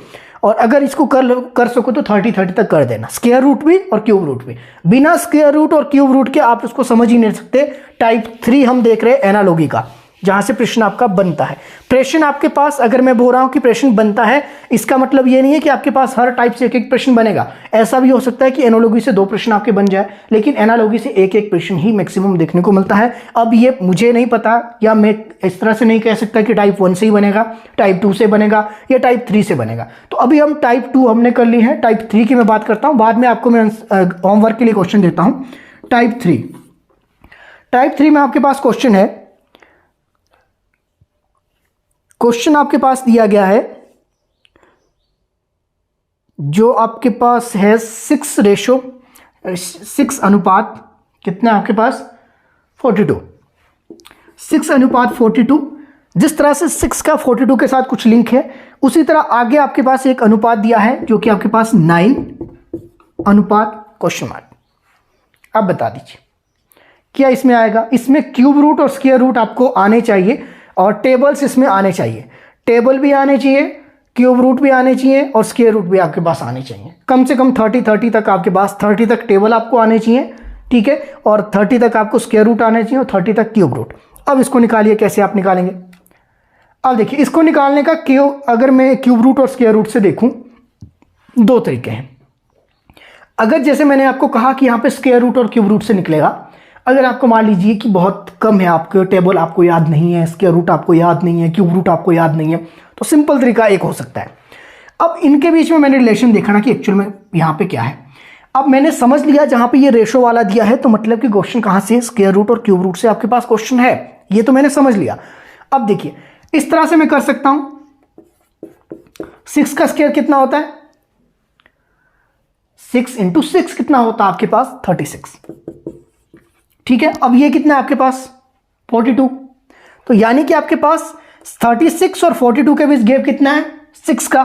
[SPEAKER 1] और अगर इसको कर सको तो 30 तक कर देना, स्क्वायर रूट भी और क्यूब रूट भी। बिना स्क्वायर रूट और क्यूब रूट के आप इसको समझ ही नहीं सकते। टाइप 3 हम देख रहे हैं एनालॉगी का, जहां से प्रश्न आपका बनता है। प्रश्न आपके पास, अगर मैं बोल रहा हूं कि प्रश्न बनता है, इसका मतलब ये नहीं है कि आपके पास हर टाइप से एक एक प्रश्न बनेगा। ऐसा भी हो सकता है कि एनालॉजी से 2 प्रश्न आपके बन जाए, लेकिन एनालॉजी से एक एक प्रश्न ही मैक्सिमम देखने को मिलता है। अब ये मुझे नहीं पता, या मैं इस तरह से नहीं कह सकता कि टाइप 1 से ही बनेगा, टाइप 2 से बनेगा या टाइप 3 से बनेगा। तो अभी हम टाइप 2 हमने कर ली है, टाइप 3 की मैं बात करता हूं, बाद में आपको मैं होमवर्क के लिए क्वेश्चन देता हूं। टाइप 3 में आपके पास क्वेश्चन है, क्वेश्चन आपके पास दिया गया है जो आपके पास है 6 अनुपात कितना आपके पास 42, 6:42। जिस तरह से 6 का 42 के साथ कुछ लिंक है, उसी तरह आगे आपके पास एक अनुपात दिया है जो कि आपके पास 9:? अब बता दीजिए क्या इसमें आएगा। इसमें क्यूब रूट और स्क्वायर रूट आपको आने चाहिए और टेबल्स इसमें आने चाहिए। टेबल भी आने चाहिए, क्यूब रूट भी आने चाहिए और स्क्वायर रूट भी आपके पास आने चाहिए। कम से कम 30 तक आपके पास, 30 तक टेबल आपको आने चाहिए, ठीक है, और 30 तक आपको स्क्वायर रूट आने चाहिए और 30 तक क्यूब रूट। अब इसको निकालिए, कैसे आप निकालेंगे। अब देखिए, इसको निकालने का अगर मैं क्यूब रूट और स्क्वायर रूट से देखूं, 2 तरीके हैं। अगर जैसे मैंने आपको कहा कि यहां पे स्क्वायर रूट और क्यूब रूट से निकलेगा, अगर आपको मान लीजिए कि बहुत कम है, आपके टेबल आपको याद नहीं है, स्क्वायर रूट आपको याद नहीं है, क्यूब रूट आपको याद नहीं है, तो सिंपल तरीका एक हो सकता है। अब इनके बीच में मैंने रिलेशन देखा ना कि एक्चुअल में यहाँ पे क्या है। अब मैंने समझ लिया जहां पे ये रेशो वाला दिया है, तो मतलब कि क्वेश्चन कहां से, स्क्वायर रूट और क्यूब रूट से आपके पास क्वेश्चन है, ये तो मैंने समझ लिया। अब देखिए, इस तरह से मैं कर सकता हूं, 6 का स्क्वायर कितना होता है, 6 × 6 कितना होता है आपके पास 36, ठीक है। अब ये कितना है आपके पास 42, तो यानी कि आपके पास 36 और 42 के बीच गैप कितना है 6 का,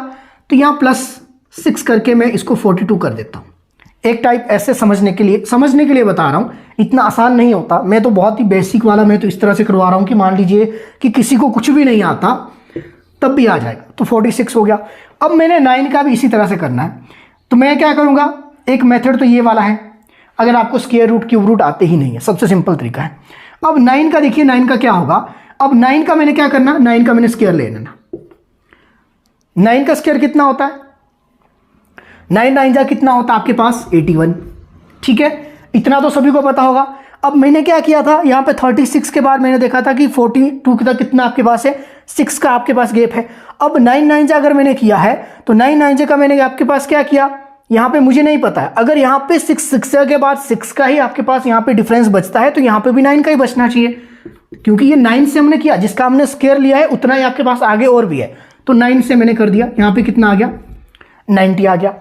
[SPEAKER 1] तो यहां +6 करके मैं इसको 42 कर देता हूं। एक टाइप ऐसे समझने के लिए बता रहा हूं, इतना आसान नहीं होता। मैं तो बहुत ही बेसिक वाला, मैं तो इस तरह से करवा रहा हूं कि मान लीजिए कि किसी को कुछ भी नहीं आता तब भी आ जाएगा, तो 46 हो गया। अब मैंने 9 का भी इसी तरह से करना है, तो मैं क्या करूंगा, एक मेथड तो ये वाला है, अगर आपको स्क्वायर रूट क्यूब रूट आते ही नहीं है, सबसे सिंपल तरीका है। अब 9 का देखिए, 9 का क्या होगा। अब 9 का मैंने क्या करना, 9 का मैंने स्क्वायर ले लेना। 9 का स्क्वायर कितना होता है, 9 9 जा कितना होता है आपके पास 81, ठीक है, इतना तो सभी को पता होगा। अब मैंने क्या किया था, यहां पे 36 के बाद मैंने देखा था कि 42 तक कितना आपके पास है, 6 का आपके पास गैप है। अब 9 9 जा अगर मैंने किया है, तो 9 9 जा का मैंने आपके पास क्या किया, यहां पे मुझे नहीं पता है, अगर यहां पे 6 के बाद 6 का ही आपके पास यहां पे डिफरेंस बचता है, तो यहां पे भी 9 का ही बचना चाहिए, क्योंकि ये 9 से हमने किया, जिसका हमने स्क्वायर लिया है उतना ही आपके पास आगे और भी है, तो 9 से मैंने कर दिया। यहां पे कितना आ गया 90 आ गया।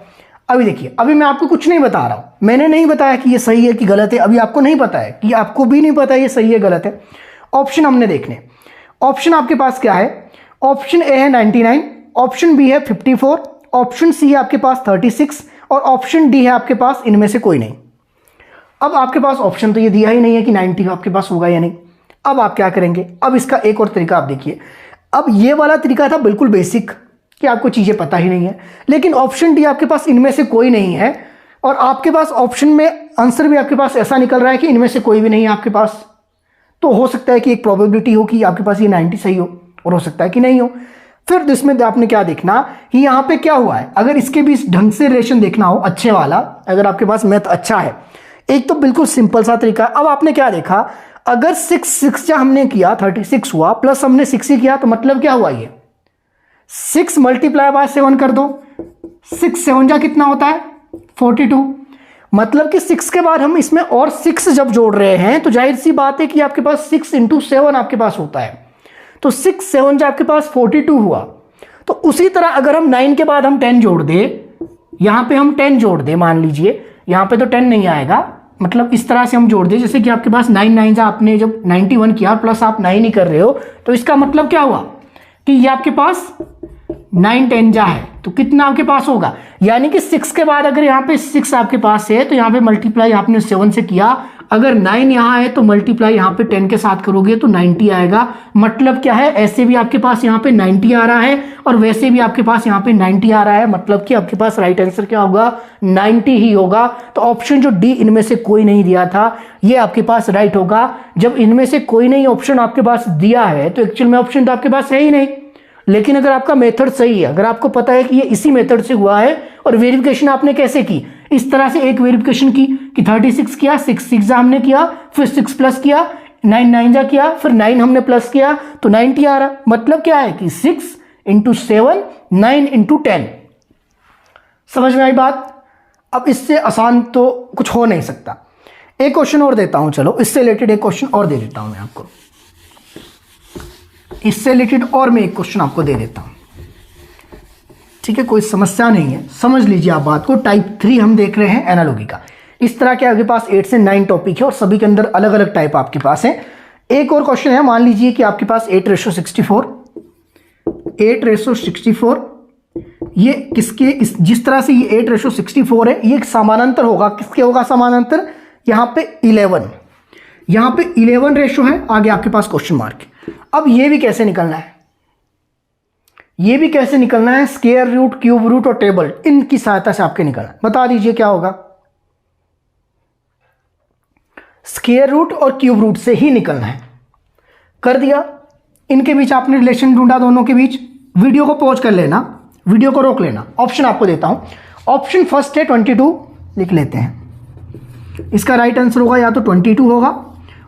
[SPEAKER 1] अभी देखिए, अभी मैं आपको कुछ नहीं बता रहा हूं, मैंने नहीं बताया कि ये सही है कि गलत है, अभी आपको नहीं पता है, कि आपको भी नहीं पता ये सही है गलत है। ऑप्शन हमने देखने, ऑप्शन आपके पास क्या है, ऑप्शन ए है 99, ऑप्शन बी है 54, ऑप्शन सी है आपके पास 36 और ऑप्शन डी है आपके पास इनमें से कोई नहीं। अब आपके पास ऑप्शन तो ये दिया ही नहीं है कि 90 आपके पास होगा या नहीं। अब आप क्या करेंगे, अब इसका एक और तरीका आप देखिए। अब ये वाला तरीका था बिल्कुल बेसिक कि आपको चीजें पता ही नहीं है, लेकिन ऑप्शन डी आपके पास इनमें से कोई नहीं है और आपके पास ऑप्शन में आंसर भी आपके पास ऐसा निकल रहा है कि इनमें से कोई भी नहीं है आपके पास। तो हो सकता है कि एक प्रोबेबिलिटी हो कि आपके पास ये 90 सही हो और हो सकता है कि नहीं हो। फिर इसमें आपने क्या देखना कि यहाँ पे क्या हुआ है, अगर इसके बीच ढंग से रिलेशन देखना हो अच्छे वाला, अगर आपके पास मैथ अच्छा है, एक तो बिल्कुल सिंपल सा तरीका। अब आपने क्या देखा, अगर 6 हमने किया 36 हुआ, प्लस हमने 6 ही किया, तो मतलब क्या हुआ, ये 6 × 7 कर दो, 6 7 जा कितना होता है 42। मतलब कि 6 के बाद हम इसमें और 6 जब जोड़ रहे हैं, तो जाहिर सी बात है कि आपके पास 6 × 7 आपके पास होता है, तो 6 7 जा आपके पास 42 हुआ। तो उसी तरह अगर हम 9 के बाद हम 10 जोड़ दे, यहां पे हम 10 जोड़ दे, मान लीजिए यहां पे तो 10 नहीं आएगा, मतलब इस तरह से हम जोड़ दे, जैसे कि आपके पास 9 9 जा आपने जब 91 किया प्लस आप 9 ही कर रहे हो, तो इसका मतलब क्या हुआ कि ये आपके पास 9 10 जा है, तो कितना आपके पास होगा, यानी कि 6 के बाद अगर यहाँ पे 6 आपके पास है, तो यहाँ पे मल्टीप्लाई आपने 7 से किया, अगर 9 यहाँ है तो मल्टीप्लाई यहाँ पे 10 के साथ करोगे तो 90 आएगा। मतलब क्या है, ऐसे भी आपके पास यहाँ पे 90 आ रहा है और वैसे भी आपके पास यहाँ पे 90 आ रहा है, मतलब कि आपके पास राइट आंसर क्या होगा, 90 ही होगा। तो ऑप्शन जो डी, इनमें से कोई नहीं दिया था, ये आपके पास राइट होगा। जब इनमें से कोई नहीं ऑप्शन आपके पास दिया है तो एक्चुअल में ऑप्शन तो आपके पास है ही नहीं। लेकिन अगर आपका मेथड सही है, अगर आपको पता है कि ये इसी मेथड से हुआ है और वेरिफिकेशन आपने कैसे की, इस तरह से एक वेरिफिकेशन की कि 36 किया, 6 हमने किया, फिर 6 प्लस किया, 9 9 जा किया, फिर 9 हमने प्लस किया तो 90 आ रहा। मतलब क्या है कि 6 × 7, 9 × 10। समझ में आई बात? अब इससे आसान तो कुछ हो नहीं सकता। एक क्वेश्चन और देता हूं, चलो इससे रिलेटेड एक क्वेश्चन और दे देता हूं मैं आपको, इससे रिलेटेड और मैं एक क्वेश्चन आपको दे देता हूं, ठीक है? कोई समस्या नहीं है, समझ लीजिए आप बात को। टाइप 3 हम देख रहे हैं एनालॉजी का। इस तरह के आपके पास 8 से 9 टॉपिक है और सभी के अंदर अलग अलग टाइप आपके पास है। एक और क्वेश्चन है, मान लीजिए कि आपके पास 8:64, 8:64 ये किसके, जिस तरह से ये 8:64 है, ये समानांतर होगा। किसके होगा समानांतर? यहां पे 11, यहां पे 11 रेशो है, आगे आपके पास क्वेश्चन मार्क। अब ये भी कैसे निकलना है, ये भी कैसे निकलना है? स्क्वायर रूट, क्यूब रूट और टेबल, इनकी सहायता से आपके निकलना। बता दीजिए क्या होगा? स्क्वायर रूट और क्यूब रूट से ही निकलना है। कर दिया, इनके बीच आपने रिलेशन ढूंढा, दोनों के बीच। वीडियो को पॉज कर लेना, वीडियो को रोक लेना। ऑप्शन आपको देता हूं। ऑप्शन फर्स्ट है 22, लिख लेते हैं। इसका राइट आंसर होगा या तो 22 होगा।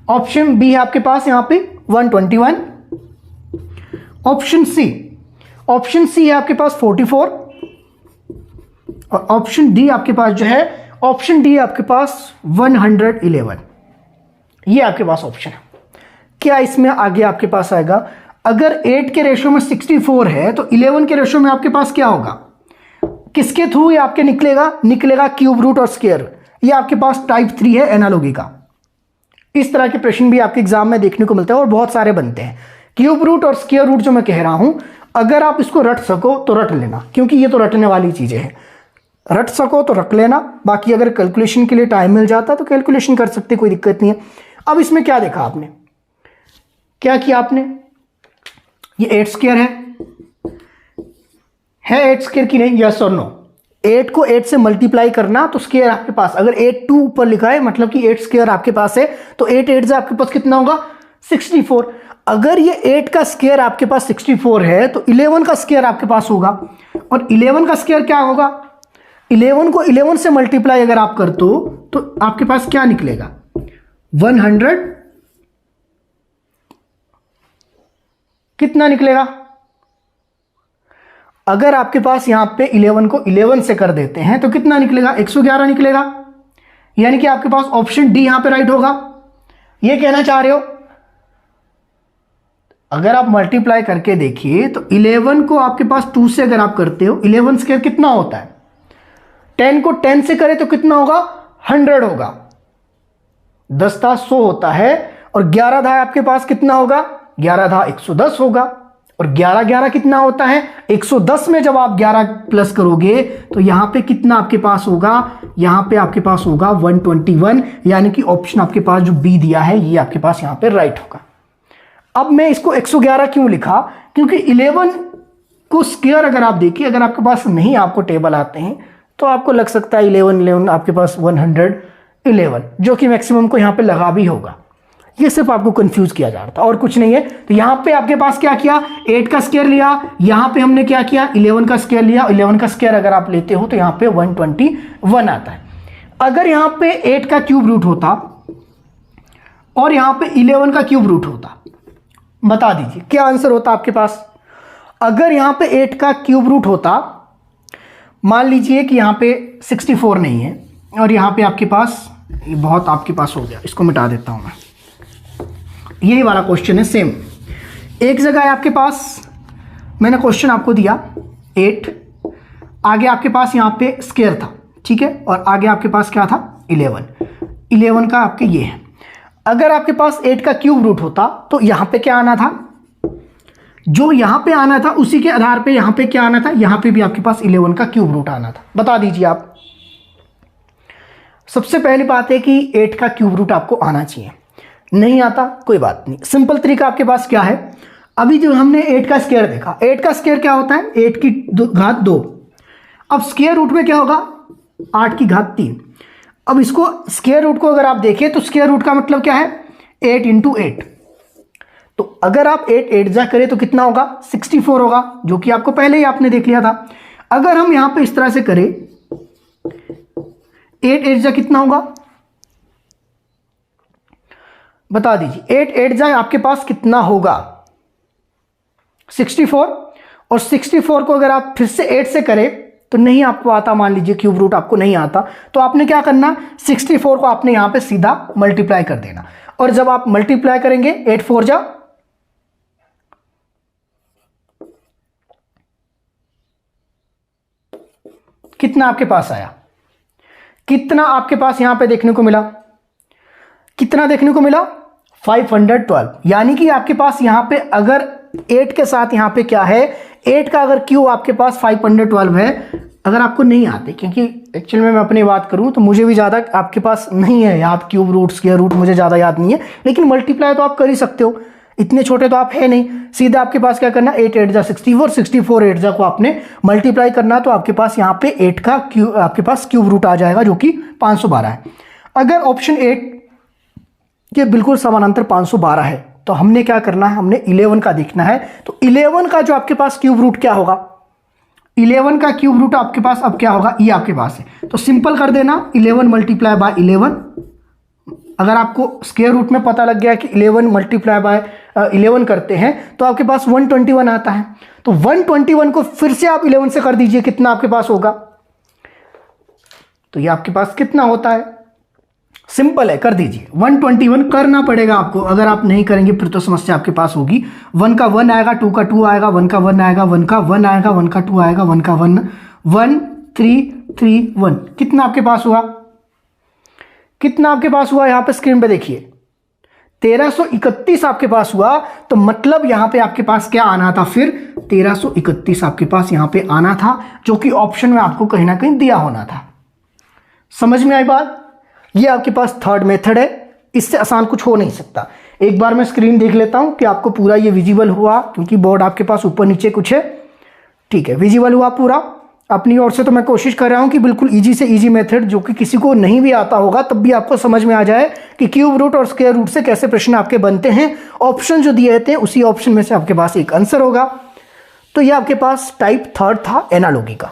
[SPEAKER 1] ऑप्शन बी है आपके पास यहां पे 121। ऑप्शन सी, ऑप्शन सी है आपके पास 44 और ऑप्शन डी आपके पास जो है, ऑप्शन डी आपके पास 111। ये आपके पास ऑप्शन है। क्या इसमें आगे आपके पास आएगा? अगर 8 के रेशो में 64 है तो 11 के रेशो में आपके पास क्या होगा? किसके थ्रू ये आपके निकलेगा? निकलेगा क्यूब रूट और स्क्वायर। ये आपके पास टाइप 3 है एनालॉजी का। इस तरह के प्रश्न भी आपके एग्जाम में देखने को मिलते हैं और बहुत सारे बनते हैं। क्यूब रूट और स्क्वायर रूट जो मैं कह रहा हूं, अगर आप इसको रट सको तो रट लेना, क्योंकि ये तो रटने वाली चीजें हैं। रट सको तो रट लेना, बाकी अगर कैलकुलेशन के लिए टाइम मिल जाता तो कैलकुलेशन कर सकते, कोई दिक्कत नहीं है। अब इसमें क्या देखा आपने, क्या किया आपने? ये 8 स्क्वायर है 8 स्क्वायर की नहीं? यस और नो। 8 को 8 से मल्टीप्लाई करना तो स्क्वायर आपके पास, अगर 8 2 ऊपर लिखा है मतलब कि 8 स्क्वायर आपके पास है, तो 8 8 से आपके पास कितना होगा? 64। अगर ये 8 का स्क्वायर आपके पास 64 है तो 11 का स्क्वायर आपके पास होगा, और 11 का स्क्वायर क्या होगा? 11 को 11 से मल्टीप्लाई अगर आप कर दो तो आपके पास क्या निकलेगा? 100 कितना निकलेगा? अगर आपके पास यहां पे 11 को 11 से कर देते हैं तो कितना निकलेगा? 111 निकलेगा। यानी कि आपके पास ऑप्शन डी यहां पे राइट होगा। ये कहना चाह रहे हो? अगर आप मल्टीप्लाई करके देखिए तो 11 को आपके पास 2 से अगर आप करते हो, 11 स्क्वायर कितना होता है? 10 को 10 से करे तो कितना होगा? 100 होगा। 10 धा 100 होता है, और 11 धा आपके पास कितना होगा? 11 धा 110 होगा। और 11 11 कितना होता है? 110 में जब आप 11 प्लस करोगे तो यहां पे कितना आपके पास होगा? यहां पे आपके पास होगा 121। यानी कि ऑप्शन आपके पास जो बी दिया है ये आपके पास यहां पे राइट होगा। अब मैं इसको 111 क्यों लिखा? क्योंकि 11 को स्क्वायर अगर आप देखिए, अगर आपके पास नहीं आपको टेबल आते हैं तो आपको लग सकता है 11 आपके पास 111, जो कि मैक्सिमम को यहां पे लगा भी होगा। ये सिर्फ आपको कंफ्यूज किया जा रहा था और कुछ नहीं है। तो यहां पे आपके पास क्या किया? 8 का स्क्वायर लिया, यहां पे हमने क्या किया? 11 का स्क्वायर लिया। 11 का स्क्वायर अगर आप लेते हो तो यहां पे 121 आता है। अगर यहां पे 8 का क्यूब रूट होता और यहां पे 11 का क्यूब रूट होता, बता दीजिए क्या आंसर होता आपके पास? अगर यहां पे 8 का क्यूब रूट होता, मान लीजिए कि यहां पे 64 नहीं है और यहां पे आपके पास, ये बहुत आपके पास हो गया, इसको मिटा देता हूं मैं। यही वाला क्वेश्चन है सेम। एक जगह है आपके पास, मैंने क्वेश्चन आपको दिया 8, आगे आपके पास यहां पे स्क्वायर था, ठीक है, और आगे आपके पास क्या था? 11 का आपके ये है। अगर आपके पास 8 का क्यूब रूट होता तो यहां पे क्या आना था? जो यहां पे आना था उसी के आधार पे यहां पे क्या आना था? यहां पे भी आपके पास 11 का क्यूब रूट आना था। बता दीजिए आप। सबसे पहली बात है कि 8 का क्यूब रूट आपको आना चाहिए। नहीं आता कोई बात नहीं, सिंपल तरीका आपके पास क्या है, अभी जो हमने 8 का स्क्वायर देखा, 8 का स्क्वायर क्या होता है, 8 की घात 2। अब स्क्वायर रूट में क्या होगा, 8 की घात 3। अब इसको स्क्वायर रूट को अगर आप देखें तो स्क्वायर रूट का मतलब क्या है, 8 इंटू 8। तो अगर आप 8 8 जा करें तो कितना होगा, 64 होगा, जो कि आपको पहले ही आपने देख लिया था। अगर हम यहां पे इस तरह से करें, 8 8 जा कितना होगा, बता दीजिए। 8 8 जा आपके पास कितना होगा, 64। और 64 को अगर आप फिर से 8 से करें तो नहीं आपको आता, मान लीजिए क्यूब रूट आपको नहीं आता, तो आपने क्या करना, 64 को आपने यहां पे सीधा मल्टीप्लाई कर देना। और जब आप मल्टीप्लाई करेंगे 8 4 जा, कितना आपके पास आया, कितना आपके पास यहां पे देखने को मिला, कितना देखने को मिला, 512। यानी कि आपके पास यहां पे अगर 8 के साथ यहां पे क्या है, 8 का अगर क्यूब आपके पास 512 है। अगर आपको नहीं आते, क्योंकि एक्चुअल में मैं अपनी बात करूं तो मुझे भी ज़्यादा आपके पास नहीं है याद, क्यूब रूट स्क्वायर रूट मुझे ज़्यादा याद नहीं है, लेकिन मल्टीप्लाई तो आप कर ही सकते हो, इतने छोटे तो आप है नहीं। सीधा आपके पास क्या करना, 8 8 जा 64, 64 8 जा को आपने मल्टीप्लाई करना, तो आपके पास यहाँ पे 8 का क्यूब, आपके पास क्यूब रूट आ जाएगा जो कि 512 है। अगर ऑप्शन 8 के बिल्कुल समानांतर 512 है तो हमने क्या करना है, हमने 11 का देखना है। तो 11 का जो आपके पास क्यूब रूट क्या होगा, 11 का क्यूब रूट आपके पास अब क्या होगा, ये आपके पास है, तो सिंपल कर देना, 11 मल्टीप्लाई बाय 11। अगर आपको स्क्वायर रूट में पता लग गया कि 11 मल्टीप्लाई बाय 11 करते हैं तो आपके पास 121 आता है। तो 121 को फिर से आप 11 से कर दीजिए, कितना आपके पास होगा, तो ये आपके पास कितना होता है, सिंपल है, कर दीजिए। 121 करना पड़ेगा आपको, अगर आप नहीं करेंगे फिर तो समस्या आपके पास होगी। 1 का 1 आएगा, 2 का 2 आएगा, 1 का 1 आएगा, 1 का 1 आएगा, 1 का 2 आएगा, 1 का 1 1 3 3 1, कितना आपके पास हुआ, कितना आपके पास हुआ, यहां पे स्क्रीन पे देखिए 1331 आपके पास हुआ। तो मतलब यहां पे आपके पास क्या आना था, फिर 1331 आपके पास यहां पे आना था, जो कि ऑप्शन में आपको कहीं ना कहीं दिया होना था। समझ में आई बात, ये आपके पास थर्ड मेथड है, इससे आसान कुछ हो नहीं सकता। एक बार मैं स्क्रीन देख लेता हूं कि आपको पूरा ये विजिबल हुआ, क्योंकि बोर्ड आपके पास ऊपर नीचे कुछ है, ठीक है, विजिबल हुआ पूरा। अपनी ओर से तो मैं कोशिश कर रहा हूं कि बिल्कुल इजी से इजी मेथड, जो कि किसी को नहीं भी आता होगा तब भी आपको समझ में आ जाए कि क्यूब रूट और स्क्वायर रूट से कैसे प्रश्न आपके बनते हैं। ऑप्शन जो दिए रहते हैं उसी ऑप्शन में से आपके पास एक आंसर होगा। तो ये आपके पास टाइप थर्ड था एनालॉगी का,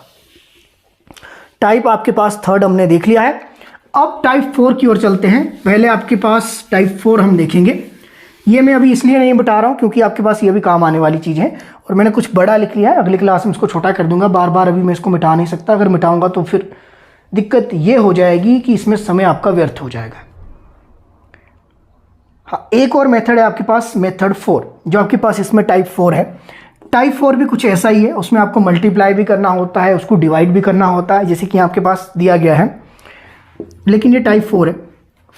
[SPEAKER 1] टाइप आपके पास थर्ड हमने देख लिया है। अब टाइप 4 की ओर चलते हैं। पहले आपके पास टाइप 4 हम देखेंगे, ये मैं अभी इसलिए नहीं बता रहा हूँ क्योंकि आपके पास ये भी काम आने वाली चीज़ है, और मैंने कुछ बड़ा लिख लिया है, अगली क्लास में इसको छोटा कर दूंगा। बार बार अभी मैं इसको मिटा नहीं सकता, अगर मिटाऊंगा तो फिर दिक्कत ये हो जाएगी कि इसमें समय आपका व्यर्थ हो जाएगा। हाँ, एक और मेथड है आपके पास, मेथड 4, जो आपके पास इसमें टाइप 4 है। टाइप 4 भी कुछ ऐसा ही है, उसमें आपको मल्टीप्लाई भी करना होता है, उसको डिवाइड भी करना होता है, जैसे कि आपके पास दिया गया है, लेकिन ये टाइप 4 है।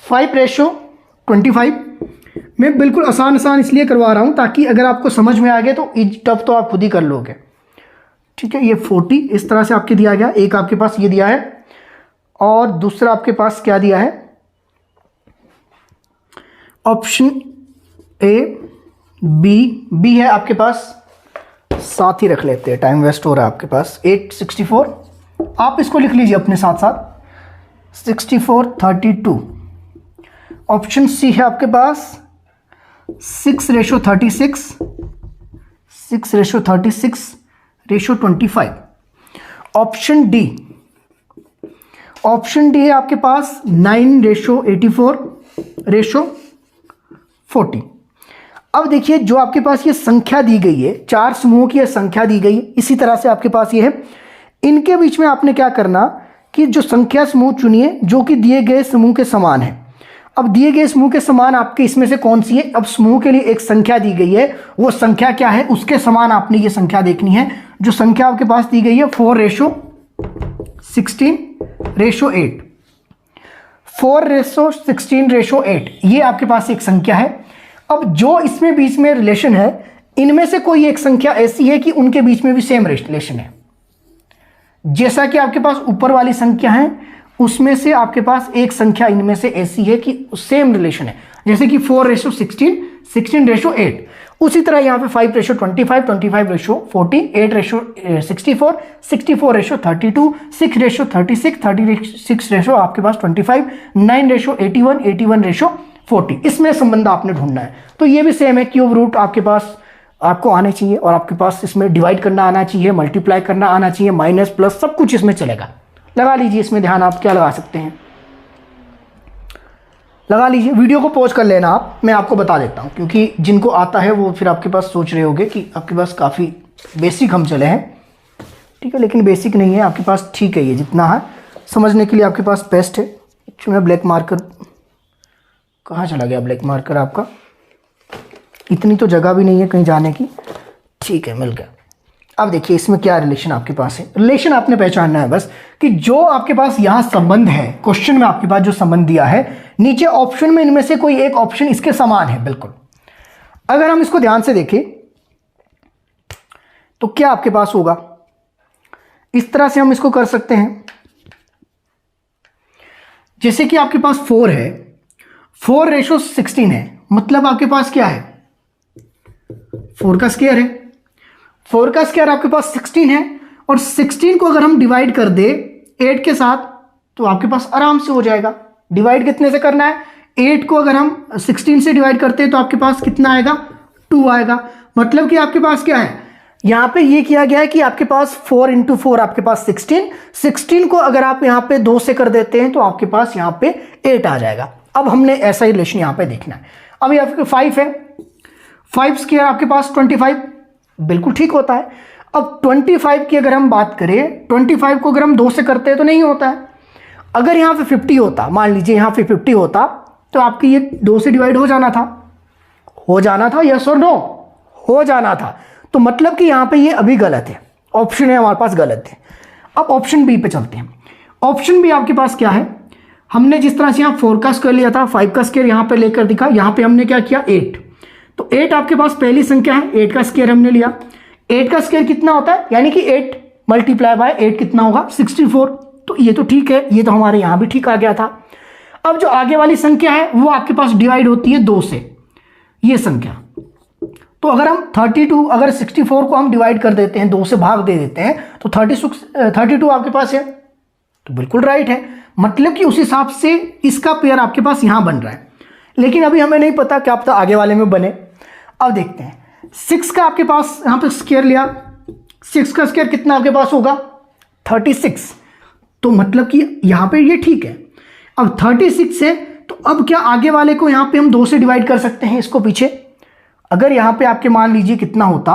[SPEAKER 1] 5:25 मैं बिल्कुल आसान इसलिए करवा रहा हूं ताकि अगर आपको समझ में आ गया तो टफ तो आप खुद ही कर लोगे, ठीक है। ये 40 इस तरह से आपके दिया गया, एक आपके पास ये दिया है और दूसरा आपके पास क्या दिया है, ऑप्शन ए बी है आपके पास, साथ ही रख लेते हैं, टाइम वेस्ट हो रहा है आपके पास। 864 आप इसको लिख लीजिए अपने साथ साथ, 64:32। ऑप्शन सी है आपके पास 6:36, 6:36:25। ऑप्शन डी है आपके पास 9:84:40। अब देखिए जो आपके पास ये संख्या दी गई है, 4 समूहों की यह संख्या दी गई, इसी तरह से आपके पास ये है। इनके बीच में आपने क्या करना कि जो संख्या समूह चुनिए जो कि दिए गए समूह के समान है। अब दिए गए समूह के समान आपके इसमें से कौन सी है, अब समूह के लिए एक संख्या दी गई है, वो संख्या क्या है, उसके समान आपने ये संख्या देखनी है। जो संख्या आपके पास दी गई है 4:16:8, 4:16:8, ये आपके पास एक संख्या है। अब जो इसमें बीच में रिलेशन है, इनमें से कोई एक संख्या ऐसी है कि उनके बीच में भी सेम रिलेशन है। जैसा कि आपके पास ऊपर वाली संख्या है उसमें से आपके पास एक संख्या इनमें से ऐसी है कि सेम रिलेशन है, जैसे कि 4:16, 16:8। उसी तरह यहाँ पे 5:25, 25:40, 8:64, 64:32, 6:36, 36 आपके पास 25, 9:81, 81:40। इसमें संबंध आपने ढूंढना है। तो ये भी सेम है, क्यूब रूट आपके पास आपको आने चाहिए और आपके पास इसमें डिवाइड करना आना चाहिए, मल्टीप्लाई करना आना चाहिए, माइनस प्लस सब कुछ इसमें चलेगा। लगा लीजिए इसमें ध्यान, आप क्या लगा सकते हैं, लगा लीजिए। वीडियो को पॉज कर लेना आप, मैं आपको बता देता हूँ, क्योंकि जिनको आता है वो फिर आपके पास सोच रहे होंगे कि आपके पास काफ़ी बेसिक हम चले हैं, ठीक है, लेकिन बेसिक नहीं है आपके पास, ठीक है, ये जितना है समझने के लिए आपके पास बेस्ट है। मैं ब्लैक मार्कर, कहाँ चला गया ब्लैक मार्कर आपका, इतनी तो जगह भी नहीं है कहीं जाने की, ठीक है मिल गया। अब देखिए इसमें क्या रिलेशन आपके पास है, रिलेशन आपने पहचानना है बस कि जो आपके पास यहाँ संबंध है, क्वेश्चन में आपके पास जो संबंध दिया है, नीचे ऑप्शन में इनमें से कोई एक ऑप्शन इसके समान है बिल्कुल। अगर हम इसको ध्यान से देखें तो क्या आपके पास होगा, इस तरह से हम इसको कर सकते हैं। जैसे कि आपके पास 4 है, 4:16 है, मतलब आपके पास क्या है, 4 का स्क्वायर है, 4 का स्क्वायर आपके पास 16 है, और 16 को अगर हम डिवाइड कर दे 8 के साथ तो आपके पास आराम से हो जाएगा। डिवाइड कितने से करना है, 8 को अगर हम 16 से डिवाइड करते हैं तो आपके पास कितना आएगा, 2 आएगा। मतलब कि आपके पास क्या है, यहां पे ये किया गया है कि आपके पास 4 × 4 आपके पास 16 को अगर आप यहां पे 2 से कर देते हैं तो आपके पास यहां पे 8 आ जाएगा। अब हमने ऐसा ही रिलेशन यहां पे देखना है। अब ये आपके 5 है, 5 स्क्वायर आपके पास 25, बिल्कुल ठीक होता है। अब 25 की अगर हम बात करें, 25 को अगर हम 2 से करते हैं तो नहीं होता है। अगर यहाँ पे 50 होता, मान लीजिए यहाँ पे 50 होता तो आपकी ये 2 से डिवाइड हो जाना था, यस और नो, हो जाना था। तो मतलब कि यहाँ पे ये अभी गलत है, ऑप्शन है हमारे पास गलत है। अब ऑप्शन बी पे चलते हैं। ऑप्शन बी आपके पास क्या है, हमने जिस तरह से यहाँ 4 का स्क्वायर लिया था, 5 का स्क्वायर यहाँ पे लेकर दिखा, यहाँ पे हमने क्या किया 8। तो 8 आपके पास पहली संख्या है, 8 का स्क्वायर हमने लिया। 8 का स्क्वायर कितना होता है, यानी कि 8 मल्टीप्लाई बाय 8 कितना होगा, 64। तो ये तो ठीक है, ये तो हमारे यहां भी ठीक आ गया था। अब जो आगे वाली संख्या है वो आपके पास डिवाइड होती है 2 से, ये संख्या। तो अगर हम 32, अगर 64 को हम डिवाइड कर देते हैं, 2 से भाग दे देते हैं तो 32 आपके पास है, तो बिल्कुल राइट है। मतलब कि उस हिसाब से इसका पेयर आपके पास यहां बन रहा है, लेकिन अभी हमें नहीं पता, क्या पता आगे वाले में बने। अब देखते हैं, 6 का आपके पास यहां पे स्क्वायर लिया, 6 का स्क्वायर कितना आपके पास होगा, 36। तो मतलब कि यहां पे ये ठीक है। अब 36 है तो अब क्या आगे वाले को यहां पे हम 2 से डिवाइड कर सकते हैं, इसको पीछे। अगर यहां पे आपके मान लीजिए कितना होता,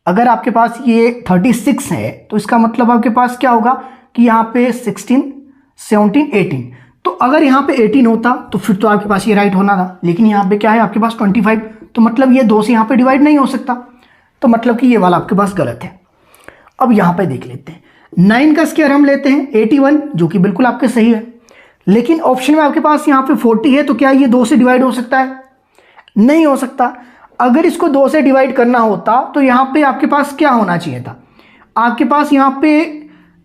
[SPEAKER 1] अगर आपके पास ये 36 है तो इसका मतलब आपके पास क्या होगा कि यहां पे 16, 17, 18। तो अगर यहां पे 18 होता तो फिर तो आपके पास ये राइट होना था, लेकिन यहां पे क्या है आपके पास 25, तो मतलब ये 2 से यहां पे डिवाइड नहीं हो सकता, तो मतलब कि ये वाला आपके पास गलत है। अब यहां पे देख लेते हैं, 9 का स्क्वायर हम लेते हैं 81, जो कि बिल्कुल आपके सही है, लेकिन ऑप्शन में आपके पास यहां पे 40 है, तो क्या ये 2 से डिवाइड हो सकता है, नहीं हो सकता। अगर इसको 2 से डिवाइड करना होता तो यहां पे आपके पास क्या होना चाहिए था, आपके पास यहां पे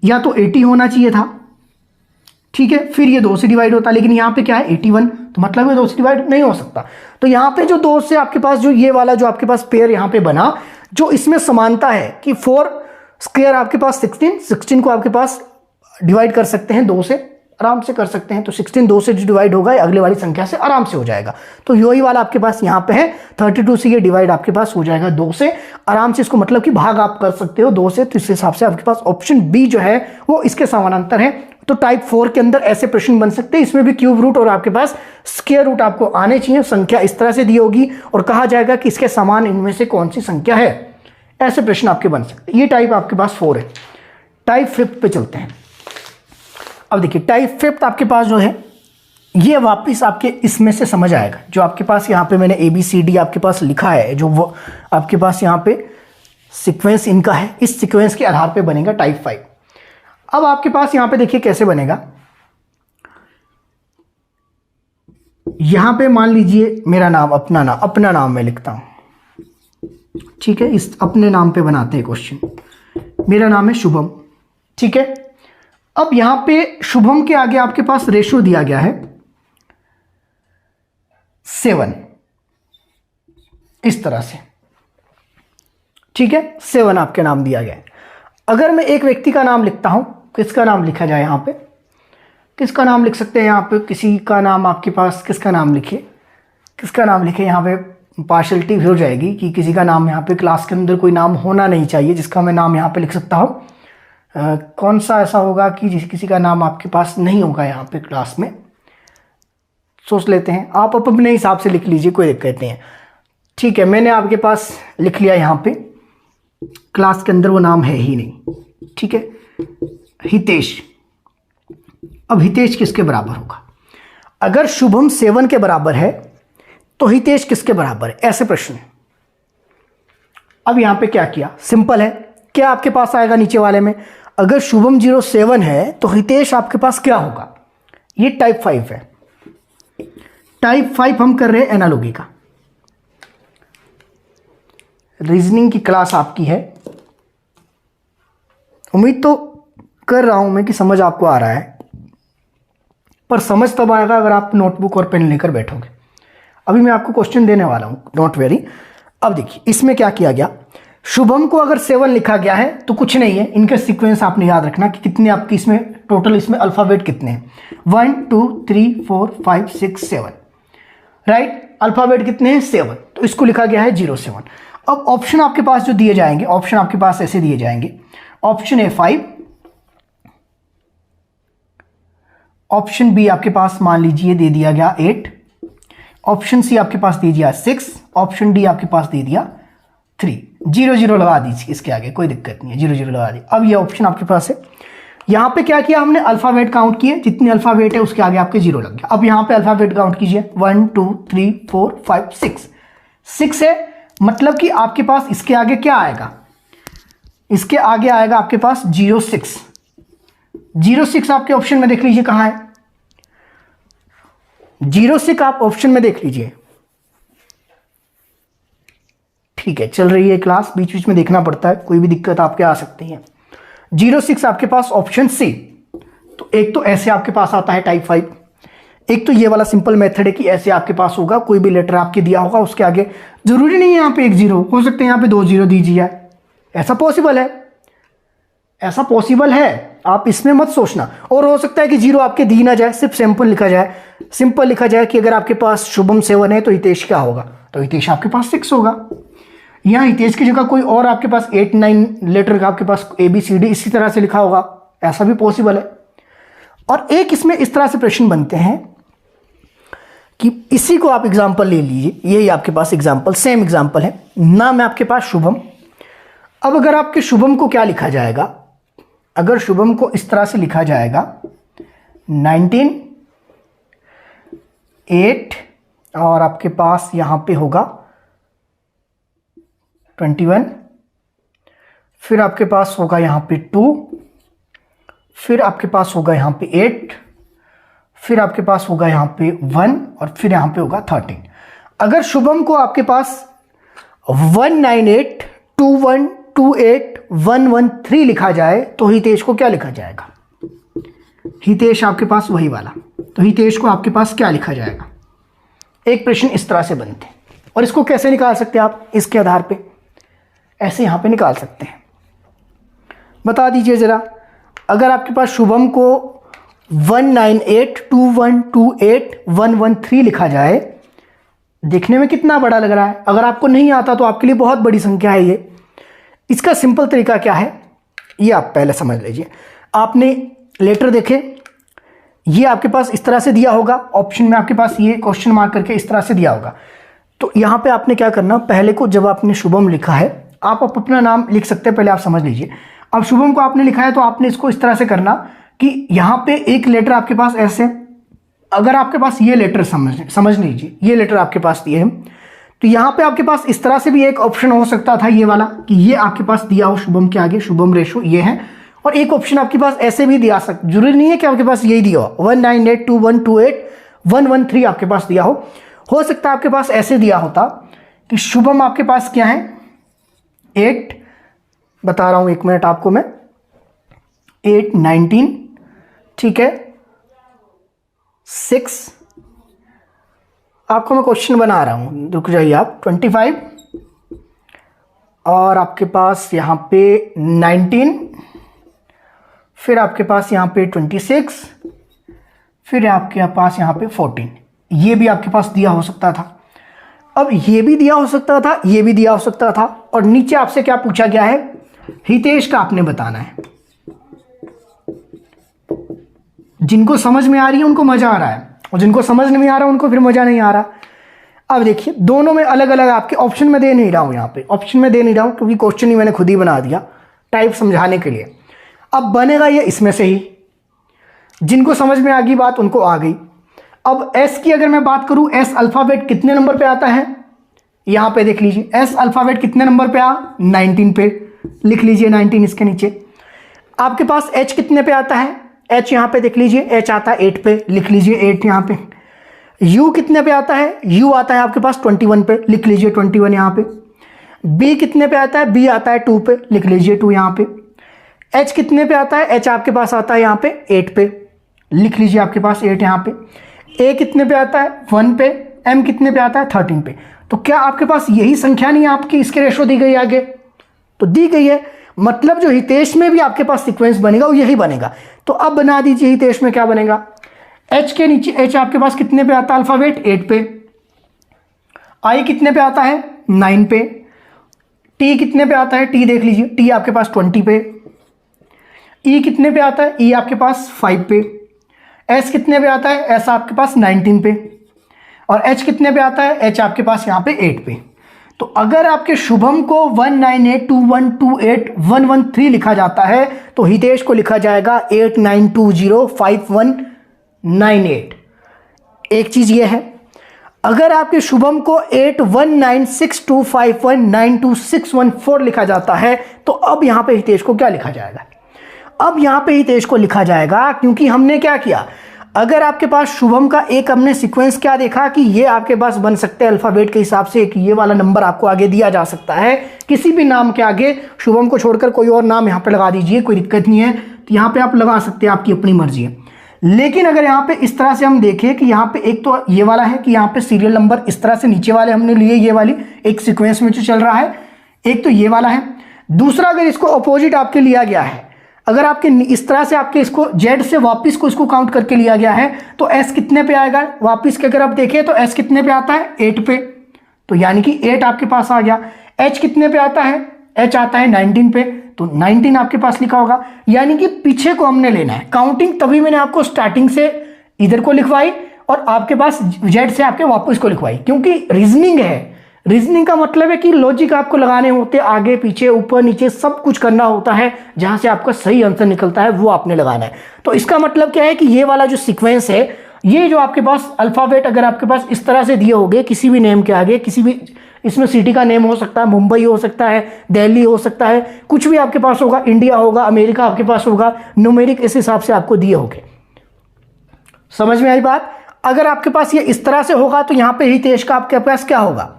[SPEAKER 1] या तो 80 होना चाहिए था, ठीक है, फिर ये 2 से डिवाइड होता, लेकिन यहां पे क्या है 81, तो मतलब ये 2 से डिवाइड नहीं हो सकता। तो यहां पे जो 2 से आपके पास जो ये वाला जो आपके पास पेयर यहां पे बना, जो इसमें समानता है कि 4 स्क्वायर आपके पास 16 को आपके पास डिवाइड कर सकते हैं 2 से, आराम से कर सकते हैं। तो 16 2 से डिवाइड होगा, अगले वाली संख्या से आराम से हो जाएगा। तो यही वाला आपके पास यहाँ पे है, 32 से ये डिवाइड आपके पास हो जाएगा 2 से, आराम से इसको मतलब कि भाग आप कर सकते हो 2 से। तो इस हिसाब से आपके पास ऑप्शन बी जो है वो इसके समानांतर है। तो टाइप 4 के अंदर ऐसे प्रश्न बन सकते हैं, इसमें भी क्यूब रूट और आपके पास स्क्वायर रूट आपको आने चाहिए। संख्या इस तरह से दी होगी और कहा जाएगा कि इसके समान इनमें से कौन सी संख्या है, ऐसे प्रश्न आपके बन सकते हैं। ये टाइप आपके पास 4 है। टाइप 5 पे चलते हैं। अब देखिए टाइप 5 आपके पास जो है ये वापस आपके इसमें से समझ आएगा, जो आपके पास यहाँ पे मैंने ABCD आपके पास लिखा है, जो वो आपके पास यहाँ पे सीक्वेंस इनका है, इस सीक्वेंस के आधार पे बनेगा टाइप 5। अब आपके पास यहाँ पे देखिए कैसे बनेगा, यहाँ पे मान लीजिए मेरा नाम अपना नाम मैं लिखता हूँ, ठीक है, इस अपने नाम पे बनाते हैं क्वेश्चन। मेरा नाम है शुभम, ठीक है। अब यहां पे शुभम के आगे आपके पास रेशियो दिया गया है 7, इस तरह से, ठीक है, 7 आपके नाम दिया गया है। अगर मैं एक व्यक्ति का नाम लिखता हूं, किसका नाम लिखा जाए यहां पे, किसका नाम लिख सकते हैं यहां पे, किसी का नाम आपके पास, किसका नाम लिखिए, किसका नाम लिखे, यहां पे पार्शलिटी हो जाएगी कि किसी का नाम यहाँ पे क्लास के अंदर कोई नाम होना नहीं चाहिए जिसका मैं नाम यहाँ पे लिख सकता हूँ। कौन सा ऐसा होगा कि किसी का नाम आपके पास नहीं होगा यहाँ पे क्लास में, सोच लेते हैं, आप अपने हिसाब से लिख लीजिए, कोई दिक्कत नहीं है। ठीक है, मैंने आपके पास लिख लिया यहाँ पे, क्लास के अंदर वो नाम है ही नहीं, ठीक है, हितेश। अब हितेश किसके बराबर होगा? अगर शुभम 7 के बराबर है तो हितेश किसके बराबर है, ऐसे प्रश्न। अब यहां पे क्या किया, सिंपल है, क्या आपके पास आएगा नीचे वाले में, अगर शुभम 07 है तो हितेश आपके पास क्या होगा, ये टाइप 5 है। टाइप 5 हम कर रहे हैं एनालॉजी का, रीजनिंग की क्लास आपकी है। उम्मीद तो कर रहा हूं मैं कि समझ आपको आ रहा है, पर समझ तब आएगा अगर आप नोटबुक और पेन लेकर बैठोगे। अभी मैं आपको क्वेश्चन देने वाला हूं, डोंट वेरी। अब देखिए इसमें क्या किया गया, शुभम को अगर 7 लिखा गया है तो कुछ नहीं है, इनका सीक्वेंस आपने याद रखना कि कितने आपकी इसमें टोटल इसमें अल्फाबेट कितने हैं, 1 2 3 4 5 6 7, राइट, अल्फाबेट कितने हैं 7, तो इसको लिखा गया है 07। अब ऑप्शन आपके पास जो दिए जाएंगे, ऑप्शन आपके पास ऐसे दिए जाएंगे, ऑप्शन ए 5, ऑप्शन बी आपके पास मान लीजिए दे दिया गया 8, ऑप्शन सी आपके पास दे दिया 6, ऑप्शन डी आपके पास दे दिया 3, 0 लगा दीजिए इसके आगे, कोई दिक्कत नहीं है, 0 लगा दी। अब ये ऑप्शन आपके पास है, यहां पे क्या किया हमने, अल्फाबेट काउंट किए, जितने अल्फाबेट है उसके आगे आपके 0 लग गया। अब यहां पे अल्फाबेट काउंट कीजिए, 1 2 3 4 5 6 है, मतलब कि आपके पास इसके आगे क्या आएगा, इसके आगे आएगा आपके पास 06। 06 आपके ऑप्शन में देख लीजिए कहां है, 06 आप ऑप्शन में देख लीजिए। ठीक है, चल रही है क्लास, बीच बीच में देखना पड़ता है, कोई भी दिक्कत आपके आ सकती है। 06 आपके पास ऑप्शन सी, तो एक तो ऐसे आपके पास आता है टाइप 5, एक तो ये वाला सिंपल मेथड है कि ऐसे आपके पास होगा, कोई भी लेटर आपके दिया होगा उसके आगे, जरूरी नहीं है यहाँ पे एक 0 हो सकते हैं, यहाँ पे 2 0 दीजिए, ऐसा पॉसिबल है, ऐसा पॉसिबल है, आप इसमें मत सोचना। और हो सकता है कि 0 आपके दी ना जाए, सिर्फ सिंपल लिखा जाए, सिंपल लिखा जाए कि अगर आपके पास शुभम 7 है तो हितेश क्या होगा, तो हितेश आपके पास 6 होगा। यहाँ हितेश की जगह कोई और आपके पास 8 9 लेटर का आपके पास ABCD इसी तरह से लिखा होगा, ऐसा भी पॉसिबल है। और एक इसमें इस तरह से प्रश्न बनते हैं कि इसी को आप एग्जाम्पल ले लीजिए, यही आपके पास एग्जाम्पल, सेम एग्जाम्पल है, नाम है आपके पास शुभम। अब अगर आपके शुभम को क्या लिखा जाएगा, अगर शुभम को इस तरह से लिखा जाएगा 19 8 और आपके पास यहां पे होगा 21, फिर आपके पास होगा यहां पे 2, फिर आपके पास होगा यहां पे 8, फिर आपके पास होगा यहां पे 1 और फिर यहां पे होगा 13। अगर शुभम को आपके पास 198 21 28 113 लिखा जाए तो हितेश को क्या लिखा जाएगा, हितेश आपके पास वही वाला, तो हितेश को आपके पास क्या लिखा जाएगा। एक प्रश्न इस तरह से बनते हैं, और इसको कैसे निकाल सकते हैं आप, इसके आधार पे ऐसे यहां पे निकाल सकते हैं, बता दीजिए जरा। अगर आपके पास शुभम को 198 21 28 113 लिखा जाए, देखने में कितना बड़ा लग रहा है, अगर आपको नहीं आता तो आपके लिए बहुत बड़ी संख्या है ये। इसका सिंपल तरीका क्या है, ये आप पहले समझ लीजिए। आपने लेटर देखे, ये आपके पास इस तरह से दिया होगा, ऑप्शन में आपके पास ये क्वेश्चन मार्क करके इस तरह से दिया होगा, तो यहां पे आपने क्या करना, पहले को जब आपने शुभम लिखा है, आप अपना नाम लिख सकते हैं, पहले आप समझ लीजिए। अब शुभम को आपने लिखा है तो आपने इसको इस तरह से करना कि यहां पे एक लेटर आपके पास ऐसे, अगर आपके पास ये लेटर समझ लीजिए, ये लेटर आपके पास दिए हैं, तो यहां पे आपके पास इस तरह से भी एक ऑप्शन हो सकता था, ये वाला कि ये आपके पास दिया हो शुभम के आगे, शुभम रेशो ये है, और एक ऑप्शन आपके पास ऐसे भी दिया सकता, जरूरी नहीं है कि आपके पास यही दिया हो, 198 21 28 113 आपके पास दिया हो सकता है आपके पास ऐसे दिया होता कि शुभम आपके पास क्या है 8, बता रहा हूं 1 मिनट आपको मैं, 8 19 ठीक है 6, आपको मैं क्वेश्चन बना रहा हूँ, रुक जाइए आप, 25 और आपके पास यहाँ पे 19, फिर आपके पास यहाँ पे 26, फिर आपके पास यहाँ पे 14, ये भी आपके पास दिया हो सकता था। अब ये भी दिया हो सकता था, ये भी दिया हो सकता था, और नीचे आपसे क्या पूछा गया है, हितेश का आपने बताना है। जिनको समझ में आ रही है उनको मजा आ रहा है, और जिनको समझ नहीं आ रहा उनको फिर मजा नहीं आ रहा। अब देखिए दोनों में अलग अलग आपके ऑप्शन में दे नहीं रहा हूं, यहाँ पे ऑप्शन में दे नहीं रहा हूं क्योंकि क्वेश्चन ही मैंने खुद ही बना दिया टाइप समझाने के लिए। अब बनेगा ये इसमें से ही, जिनको समझ में आ गई बात उनको आ गई। अब एस की अगर मैं बात करूं, एस अल्फाबेट कितने नंबर पे आता है, यहां पे देख लीजिए एस अल्फाबेट कितने नंबर पे आ, 19 पे, लिख लीजिए 19 इसके नीचे। आपके पास एच कितने पे आता है, एच यहां पे देख लीजिए, एच आता है 8 पे, लिख लीजिए 8 यहां पे। यू कितने पे आता है, यू आता है आपके पास 21 पे, लिख लीजिए 21 यहां पे। बी कितने पे आता है, बी आता है 2 पे, लिख लीजिए 2 यहां पे। एच कितने पे आता है, एच आपके पास आता है यहाँ पे 8 पे, लिख लीजिए आपके पास 8 यहाँ पे। ए कितने पे आता है, 1 पे। एम कितने पे आता है, 13 पे। तो क्या आपके पास यही संख्या नहीं है आपकी, इसके रेशो दी गई आगे, तो दी गई है, मतलब जो हितेश में भी आपके पास सीक्वेंस बनेगा वो यही बनेगा। तो अब बना दीजिए हितेश में क्या बनेगा, एच के नीचे, एच आपके पास कितने पे आता है अल्फाबेट, 8 पे। आई कितने पे आता है, 9 पे। टी कितने पे आता है, टी देख लीजिए, टी आपके पास 20 पे। ई कितने पे आता है, ई आपके पास 5 पे। एस कितने पे आता है, एस आपके पास 19 पे। और एच कितने पे आता है, एच आपके पास यहाँ पे 8 पे। तो अगर आपके शुभम को 19821281113 लिखा जाता है तो हितेश को लिखा जाएगा 89205198। एक चीज ये है, अगर आपके शुभम को 819625192614 लिखा जाता है तो अब यहां पे हितेश को क्या लिखा जाएगा, अब यहां पे हितेश को लिखा जाएगा, क्योंकि हमने क्या किया, अगर आपके पास शुभम का एक हमने सीक्वेंस क्या देखा कि ये आपके पास बन सकते हैं अल्फाबेट के हिसाब से, एक ये वाला नंबर आपको आगे दिया जा सकता है, किसी भी नाम के आगे शुभम को छोड़कर कोई और नाम यहाँ पे लगा दीजिए, कोई दिक्कत नहीं है, तो यहाँ पे आप लगा सकते हैं, आपकी अपनी मर्जी है। लेकिन अगर यहाँ पे इस तरह से हम देखें कि यहाँ पे एक तो ये वाला है कि यहाँ पे सीरियल नंबर इस तरह से नीचे वाले हमने लिए, ये वाली एक सीक्वेंस में जो चल रहा है, एक तो ये वाला है। दूसरा अगर इसको अपोजिट आपके लिया गया है, अगर आपके इस तरह से आपके इसको जेड से वापस को इसको काउंट करके लिया गया है तो एस कितने पे आएगा, वापस के अगर आप देखें तो एस कितने पे आता है, 8 पे, तो यानी कि 8 आपके पास आ गया। एच कितने पे आता है, एच आता है 19 पे, तो 19 आपके पास लिखा होगा, यानी कि पीछे को हमने लेना है काउंटिंग, तभी मैंने आपको स्टार्टिंग से इधर को लिखवाई और आपके पास जेड से आपके वापस को लिखवाई, क्योंकि रीजनिंग है। रीजनिंग का मतलब है कि लॉजिक आपको लगाने होते हैं, आगे पीछे ऊपर नीचे सब कुछ करना होता है, जहां से आपका सही आंसर निकलता है वो आपने लगाना है। तो इसका मतलब क्या है कि ये वाला जो सीक्वेंस है, ये जो आपके पास अल्फाबेट अगर आपके पास इस तरह से दिए होंगे किसी भी नेम के आगे, किसी भी इसमें सिटी का नेम हो सकता है, मुंबई हो सकता है, दिल्ली हो सकता है, कुछ भी आपके पास होगा, इंडिया होगा, अमेरिका आपके पास होगा, न्यूमेरिक इस हिसाब से आपको दिए होंगे। समझ में आई बात। अगर आपके पास ये इस तरह से होगा तो यहां पे हितेश का आपके पास क्या होगा,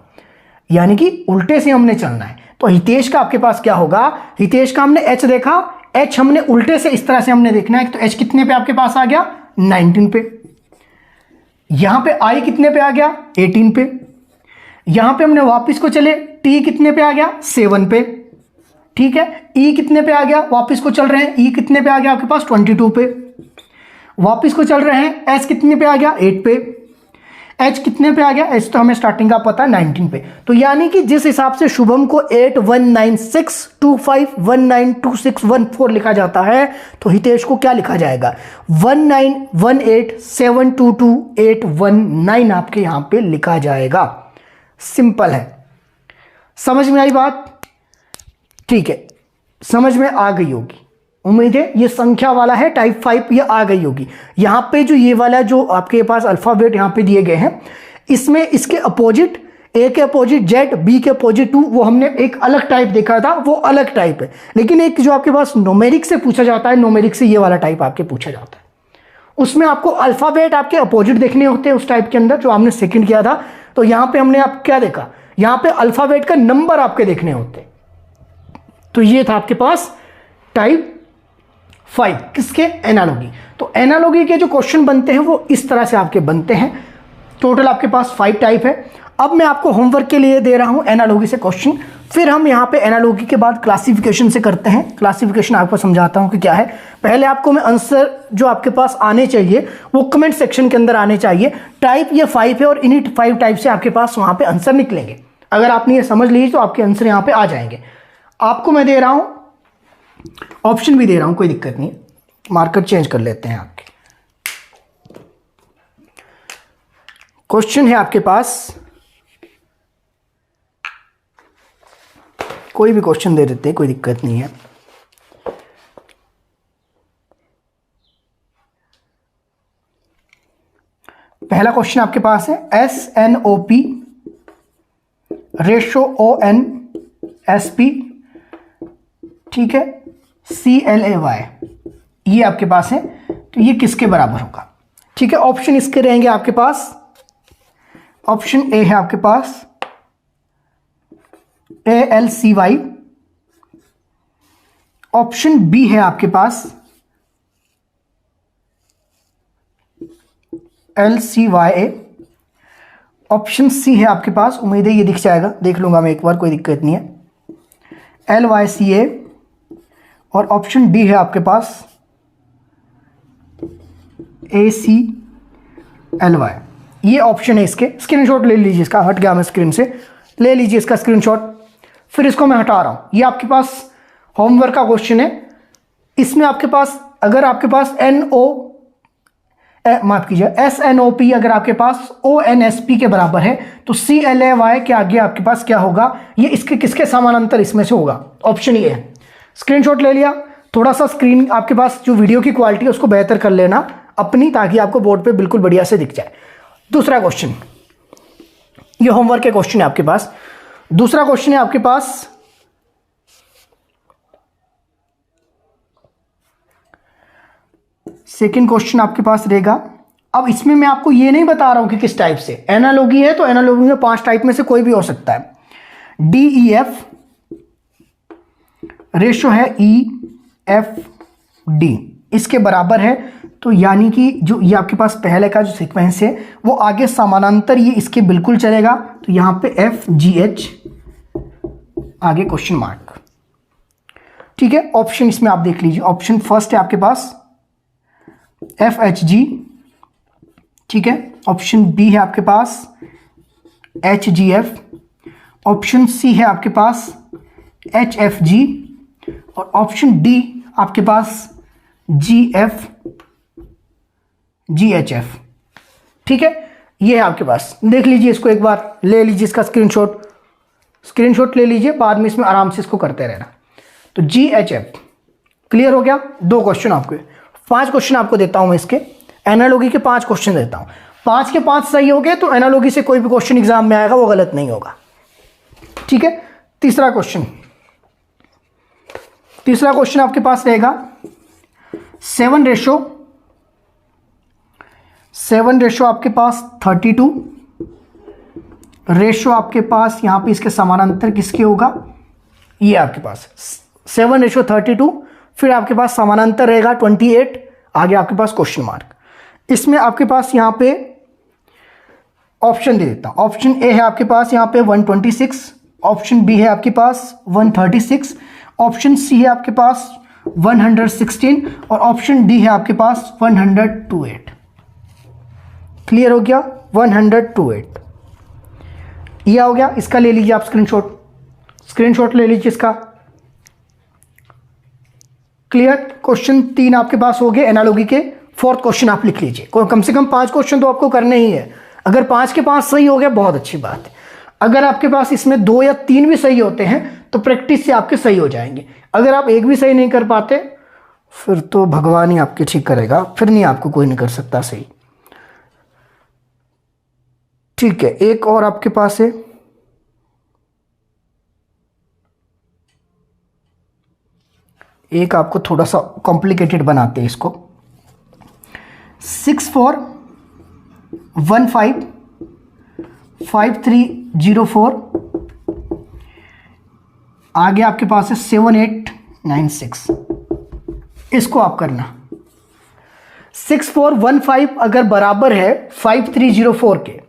[SPEAKER 1] यानी कि उल्टे से हमने चलना है। तो हितेश का आपके पास क्या होगा, हितेश का हमने एच देखा, एच हमने उल्टे से इस तरह से हमने देखना है, तो एच कितने पे आपके पास आ गया, 19 पे। यहां पे आई कितने पे आ गया, 18 पे। यहां पे हमने वापस को चले, टी कितने पे आ गया, 7 पे, ठीक है। ई कितने पे आ गया, वापस को चल रहे हैं, ई कितने पे आ गया आपके पास, 22 पे। वापस को चल रहे हैं, एस कितने पे आ गया, 8 पे। एच कितने पे आ गया, एच तो हमें स्टार्टिंग का पता है 19 पे। तो यानी कि जिस हिसाब से शुभम को 819625192614 लिखा जाता है तो हितेश को क्या लिखा जाएगा, 1918722819 आपके यहां पे लिखा जाएगा। सिंपल है, समझ में आई बात, ठीक है, समझ में आ गई होगी उम्मीद है। ये संख्या वाला है टाइप 5, ये आ गई होगी। यहां पे जो ये वाला जो आपके पास अल्फाबेट यहां पे दिए गए हैं, इसमें इसके अपोजिट, ए के अपोजिट जेड, बी के अपोजिट 2, वो हमने एक अलग टाइप देखा था, वो अलग टाइप है। लेकिन एक जो आपके पास न्यूमेरिक से पूछा जाता है, न्यूमेरिक से ये वाला टाइप आपके पूछा जाता है, उसमें आपको अल्फाबेट आपके अपोजिट देखने होते हैं उस टाइप के अंदर जो हमने सेकंड किया था। तो यहां पे हमने आप क्या देखा, यहां पे अल्फाबेट का नंबर आपके देखने होते। तो ये था आपके पास टाइप 5 किसके, एनालॉगी। तो एनालॉगी के जो क्वेश्चन बनते हैं वो इस तरह से आपके बनते हैं। टोटल आपके पास 5 टाइप है। अब मैं आपको होमवर्क के लिए दे रहा हूं एनालॉगी से क्वेश्चन, फिर हम यहाँ पे एनालॉगी के बाद क्लासिफिकेशन से करते हैं। क्लासिफिकेशन आपको समझाता हूं कि क्या है। पहले आपको मैं आंसर जो आपके पास आने चाहिए वो कमेंट सेक्शन के अंदर आने चाहिए। टाइप ये 5 है और इन्हीं 5 टाइप से आपके पास वहां पे आंसर निकलेंगे। अगर आपने ये समझ ली तो आपके आंसर यहाँ पे आ जाएंगे। आपको मैं दे रहा हूं, ऑप्शन भी दे रहा हूं, कोई दिक्कत नहीं है। मार्कर चेंज कर लेते हैं आपके। क्वेश्चन है आपके पास, कोई भी क्वेश्चन दे देते हैं, कोई दिक्कत नहीं है। पहला क्वेश्चन आपके पास है SNOP रेशो ONSP, ठीक है, CLAY, ये आपके पास है। तो ये किसके बराबर होगा, ठीक है। ऑप्शन इसके रहेंगे आपके पास। ऑप्शन ए है आपके पास ALCY, ऑप्शन बी है आपके पास LCYA, ऑप्शन सी है आपके पास, उम्मीद है ये दिख जाएगा, देख लूंगा मैं एक बार, कोई दिक्कत नहीं है, LYCA, और ऑप्शन डी है आपके पास ACLY। ये ऑप्शन है इसके। स्क्रीनशॉट ले लीजिए इसका, हट गया मैं स्क्रीन से, ले लीजिए इसका स्क्रीनशॉट। फिर इसको मैं हटा रहा हूं। ये आपके पास होमवर्क का क्वेश्चन है। इसमें आपके पास अगर आपके पास माफ कीजिए SNOP अगर आपके पास ONSP के बराबर है तो CLAY के आगे आपके पास क्या होगा, ये इसके किसके समानांतर इसमें से होगा। ऑप्शन ये है। स्क्रीनशॉट ले लिया। थोड़ा सा स्क्रीन आपके पास जो वीडियो की क्वालिटी है उसको बेहतर कर लेना अपनी, ताकि आपको बोर्ड पे बिल्कुल बढ़िया से दिख जाए। दूसरा क्वेश्चन, ये होमवर्क के क्वेश्चन है आपके पास। दूसरा क्वेश्चन है आपके पास सेकंड क्वेश्चन आपके पास रहेगा। अब इसमें मैं आपको ये नहीं बता रहा हूं कि किस टाइप से। एनालॉगी है तो एनालॉगी में 5 टाइप में से कोई भी हो सकता है। DEF रेशो है EFD, इसके बराबर है। तो यानी कि जो ये आपके पास पहले का जो सीक्वेंस है वो आगे समानांतर ये इसके बिल्कुल चलेगा। तो यहां पे FGH आगे क्वेश्चन मार्क, ठीक है। ऑप्शन इसमें आप देख लीजिए। ऑप्शन फर्स्ट है आपके पास FHG, ठीक है। ऑप्शन बी है आपके पास HGF, ऑप्शन सी है आपके पास HFG, और ऑप्शन डी आपके पास GHF, ठीक है। ये है आपके पास। देख लीजिए इसको एक बार, ले लीजिए इसका स्क्रीनशॉट ले लीजिए, बाद में इसमें आराम से इसको करते रहना। तो GHF क्लियर हो गया। 2 क्वेश्चन आपके, 5 क्वेश्चन आपको देता हूं मैं इसके। एनालॉगी के 5 क्वेश्चन देता हूं। 5 के 5 सही हो गए तो एनालॉगी से कोई भी क्वेश्चन एग्जाम में आएगा वो गलत नहीं होगा, ठीक है। तीसरा क्वेश्चन आपके पास रहेगा 7 रेशो आपके पास 32 रेशो आपके पास यहां पे इसके समानांतर किसके होगा, ये आपके पास 7:32, फिर आपके पास समानांतर रहेगा 28, आगे आपके पास क्वेश्चन मार्क। इसमें आपके पास यहां पे ऑप्शन दे देता हूं। ऑप्शन ए है आपके पास यहां पे 126, ऑप्शन बी है आपके पास 136, ऑप्शन सी है आपके पास 116, और ऑप्शन डी है आपके पास 128। क्लियर हो गया। 128 ये हो गया। इसका ले लीजिए आप स्क्रीनशॉट ले लीजिए इसका। क्लियर। क्वेश्चन 3 आपके पास हो गए एनालॉगी के। 4th क्वेश्चन आप लिख लीजिए। कम से कम 5 क्वेश्चन तो आपको करने ही है। अगर 5 के 5 सही हो गया बहुत अच्छी बात है। अगर आपके पास इसमें 2 या 3 भी सही होते हैं तो प्रैक्टिस से आपके सही हो जाएंगे। अगर आप एक भी सही नहीं कर पाते फिर तो भगवान ही आपके ठीक करेगा, फिर नहीं आपको कोई नहीं कर सकता सही, ठीक है। एक और आपके पास है, एक आपको थोड़ा सा कॉम्प्लिकेटेड बनाते हैं इसको। 64155304, आगे आपके पास है 7896। इसको आप करना 6415 अगर बराबर है 5304 के,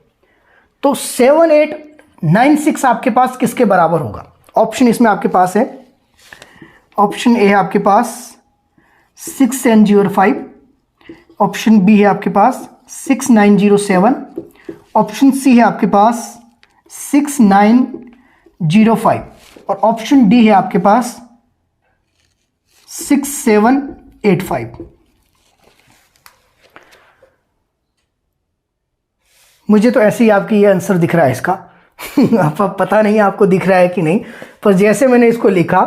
[SPEAKER 1] तो 7896 आपके पास किसके बराबर होगा? ऑप्शन इसमें आपके पास है, ऑप्शन ए है आपके पास 6705, ऑप्शन बी है आपके पास 6907, ऑप्शन सी है आपके पास 6905 और ऑप्शन डी है आपके पास 6785। मुझे तो ऐसे ही आपकी ये आंसर दिख रहा है इसका आप पता नहीं आपको दिख रहा है कि नहीं, पर जैसे मैंने इसको लिखा,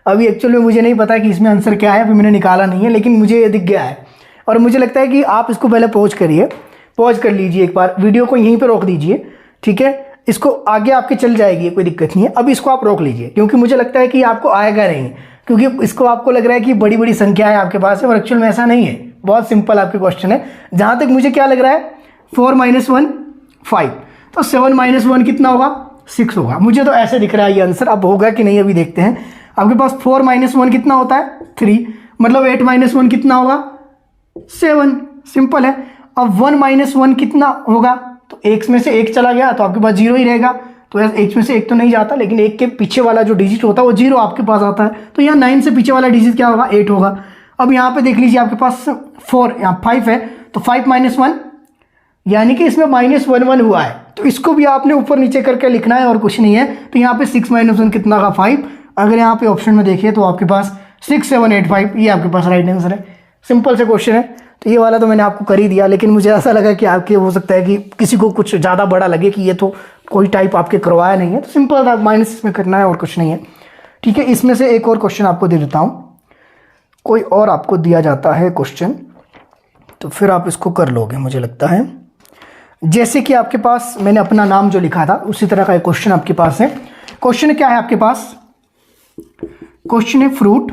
[SPEAKER 1] अभी एक्चुअली में मुझे नहीं पता कि इसमें आंसर क्या है, अभी मैंने निकाला नहीं है, लेकिन मुझे ये दिख गया है। और मुझे लगता है कि आप इसको पहले पॉज करिए, पॉज कर लीजिए, एक बार वीडियो को यहीं पे रोक दीजिए, ठीक है? इसको आगे आपके चल जाएगी, कोई दिक्कत नहीं है। अब इसको आप रोक लीजिए, क्योंकि मुझे लगता है कि आपको आएगा नहीं, क्योंकि इसको आपको लग रहा है कि बड़ी बड़ी संख्या है आपके पास है, और एक्चुअल में ऐसा नहीं है। बहुत सिंपल आपके क्वेश्चन है। जहाँ तक मुझे क्या लग रहा है, 4 - 1 5, तो 7 - 1 कितना होगा? 6 होगा। मुझे तो ऐसे दिख रहा है ये आंसर। अब होगा कि नहीं अभी देखते हैं। आपके पास 4 - 1 कितना होता है? 3, मतलब 8 - 1 कितना होगा? 7। सिंपल है। अब 1 - 1 कितना होगा? तो एक में से एक चला गया तो आपके पास 0 ही रहेगा। तो एक में से एक तो नहीं जाता, लेकिन एक के पीछे वाला जो डिजिट होता है वो 0 आपके पास आता है। तो यहाँ 9 से पीछे वाला डिजिट क्या होगा? 8 होगा। अब यहाँ पे देख लीजिए आपके पास 4, यहाँ 5 है, तो 5 - 1 यानी कि इसमें -1 हुआ है, तो इसको भी आपने ऊपर नीचे करके लिखना है और कुछ नहीं है। तो यहाँ पे 6 - 1 कितना का? 5। अगर यहाँ पे ऑप्शन में देखिए तो आपके पास 6785, ये आपके पास राइट आंसर है। सिंपल से क्वेश्चन है। तो ये वाला तो मैंने आपको कर ही दिया, लेकिन मुझे ऐसा लगा कि आपके हो सकता है कि किसी को कुछ ज़्यादा बड़ा लगे कि ये तो कोई टाइप आपके करवाया नहीं है, तो सिंपल था, माइनस इसमें करना है और कुछ नहीं है, ठीक है? इसमें से एक और क्वेश्चन आपको दे देता हूँ। कोई और आपको दिया जाता है क्वेश्चन तो फिर आप इसको कर लोगे मुझे लगता है। जैसे कि आपके पास मैंने अपना नाम जो लिखा था उसी तरह का एक क्वेश्चन आपके पास है। क्वेश्चन क्या है आपके पास? क्वेश्चन है फ्रूट,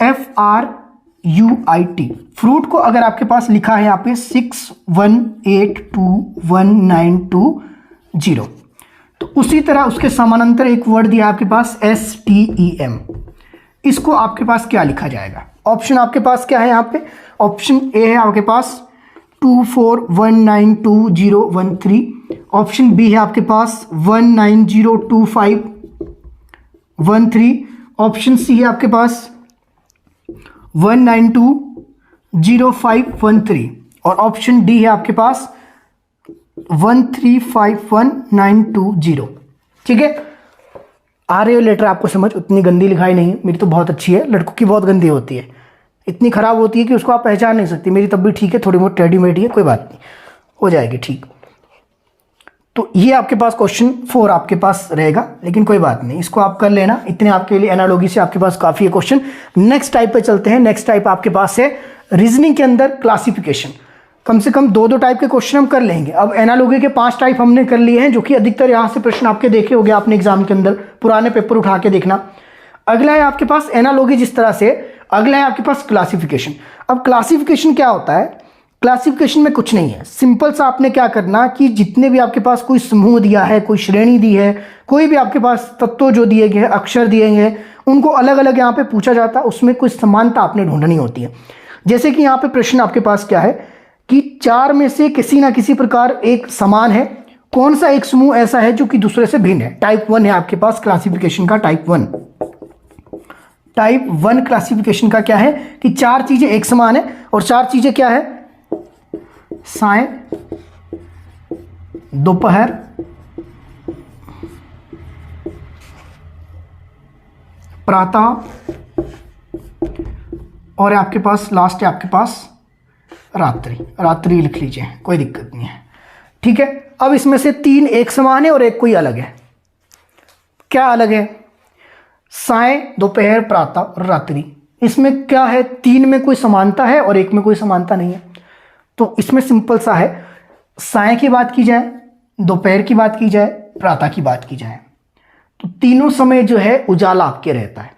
[SPEAKER 1] FRUIT। फ्रूट को अगर आपके पास लिखा है यहाँ पे 61821920, तो उसी तरह उसके समानांतर एक वर्ड दिया आपके पास STEM। इसको आपके पास क्या लिखा जाएगा? ऑप्शन आपके पास क्या है यहाँ पे? ऑप्शन ए है आपके पास 24192013, ऑप्शन बी है आपके पास 19025113, ऑप्शन सी है आपके पास 1920513 और ऑप्शन डी है आपके पास 1351920। ठीक है, आ रही है लेटर आपको समझ? उतनी गंदी लिखाई नहीं है, मेरी तो बहुत अच्छी है, लड़कों की बहुत गंदी होती है, इतनी खराब होती है कि उसको आप पहचान नहीं सकती। मेरी तब भी ठीक है, थोड़ी बहुत टेढ़ी मेढ़ी है, कोई बात नहीं, हो जाएगी ठीक। तो ये आपके पास क्वेश्चन 4 आपके पास रहेगा, लेकिन कोई बात नहीं, इसको आप कर लेना, इतने आपके लिए एनालॉजी से आपके पास काफ़ी है क्वेश्चन। नेक्स्ट टाइप पे चलते हैं। नेक्स्ट टाइप आपके पास है रीजनिंग के अंदर क्लासिफिकेशन। कम से कम 2-2 टाइप के क्वेश्चन हम कर लेंगे। अब एनालॉजी के 5 टाइप हमने कर लिए हैं, जो कि अधिकतर यहाँ से प्रश्न आपके देखे होंगे आपने एग्जाम के अंदर, पुराने पेपर उठा के देखना। अगला है आपके पास एनालॉजी जिस तरह से, अगला है आपके पास क्लासिफिकेशन। अब क्लासिफिकेशन क्या होता है? क्लासिफिकेशन में कुछ नहीं है, सिंपल सा आपने क्या करना कि जितने भी आपके पास कोई समूह दिया है, कोई श्रेणी दी है, कोई भी आपके पास तत्व जो दिए गए हैं, अक्षर दिए गए हैं, उनको अलग अलग यहाँ पे पूछा जाता है, उसमें कुछ समानता आपने ढूंढनी होती है। जैसे कि यहाँ पे प्रश्न आपके पास क्या है कि 4 में से किसी ना किसी प्रकार एक समान है, कौन सा एक समूह ऐसा है जो कि दूसरे से भिन्न है? टाइप 1 है आपके पास क्लासिफिकेशन का, टाइप 1। टाइप 1 क्लासिफिकेशन का क्या है कि 4 चीजें एक समान है, और 4 चीजें क्या है? साय, दोपहर, प्रातः, और आपके पास लास्ट है आपके पास रात्रि। रात्रि लिख लीजिए, कोई दिक्कत नहीं है, ठीक है। अब इसमें से 3 एक समान है और एक कोई अलग है। क्या अलग है? साय, दोपहर, प्रातः और रात्रि। इसमें क्या है? 3 में कोई समानता है और एक में कोई समानता नहीं है। तो इसमें सिंपल सा है, साय की बात की जाए, दोपहर की बात की जाए, प्रातः की बात की जाए, तो तीनों समय जो है उजाला आपके रहता है।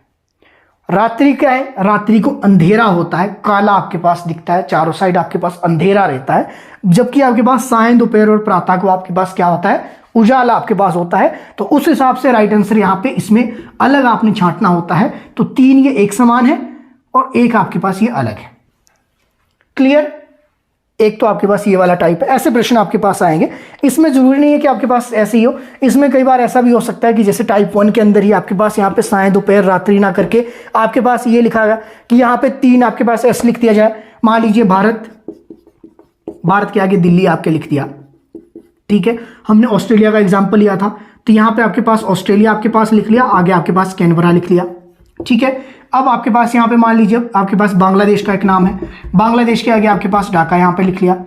[SPEAKER 1] रात्रि क्या है? रात्रि को अंधेरा होता है, काला आपके पास दिखता है, चारों साइड आपके पास अंधेरा रहता है। जबकि आपके पास साय, दोपहर और प्रातः को आपके पास क्या होता है? उजाला आपके पास होता है। तो उस हिसाब से राइट आंसर यहाँ पे इसमें अलग आपने छांटना होता है। तो 3 ये एक समान है और एक आपके पास ये अलग है। क्लियर? एक तो आपके पास ये वाला टाइप है। ऐसे प्रश्न आपके पास आएंगे। इसमें जरूरी नहीं है कि आपके पास ऐसे ही हो, इसमें कई बार ऐसा भी हो सकता है कि जैसे टाइप 1 के अंदर ही आपके पास यहाँ पे साय दोपहर रात्रि ना करके आपके पास ये लिखा गया कि यहाँ पे 3 आपके पास एस लिख दिया जाए। मान लीजिए भारत, भारत के आगे दिल्ली आपके लिख दिया, ठीक है। हमने ऑस्ट्रेलिया का एग्जाम्पल लिया था, तो यहाँ पे आपके पास ऑस्ट्रेलिया आपके पास लिख लिया, आगे आपके पास कैनबरा लिख लिया, ठीक है। अब आपके पास यहाँ पे मान लीजिए आपके पास बांग्लादेश का एक नाम है, बांग्लादेश के आगे आपके पास ढाका यहाँ पे लिख लिया,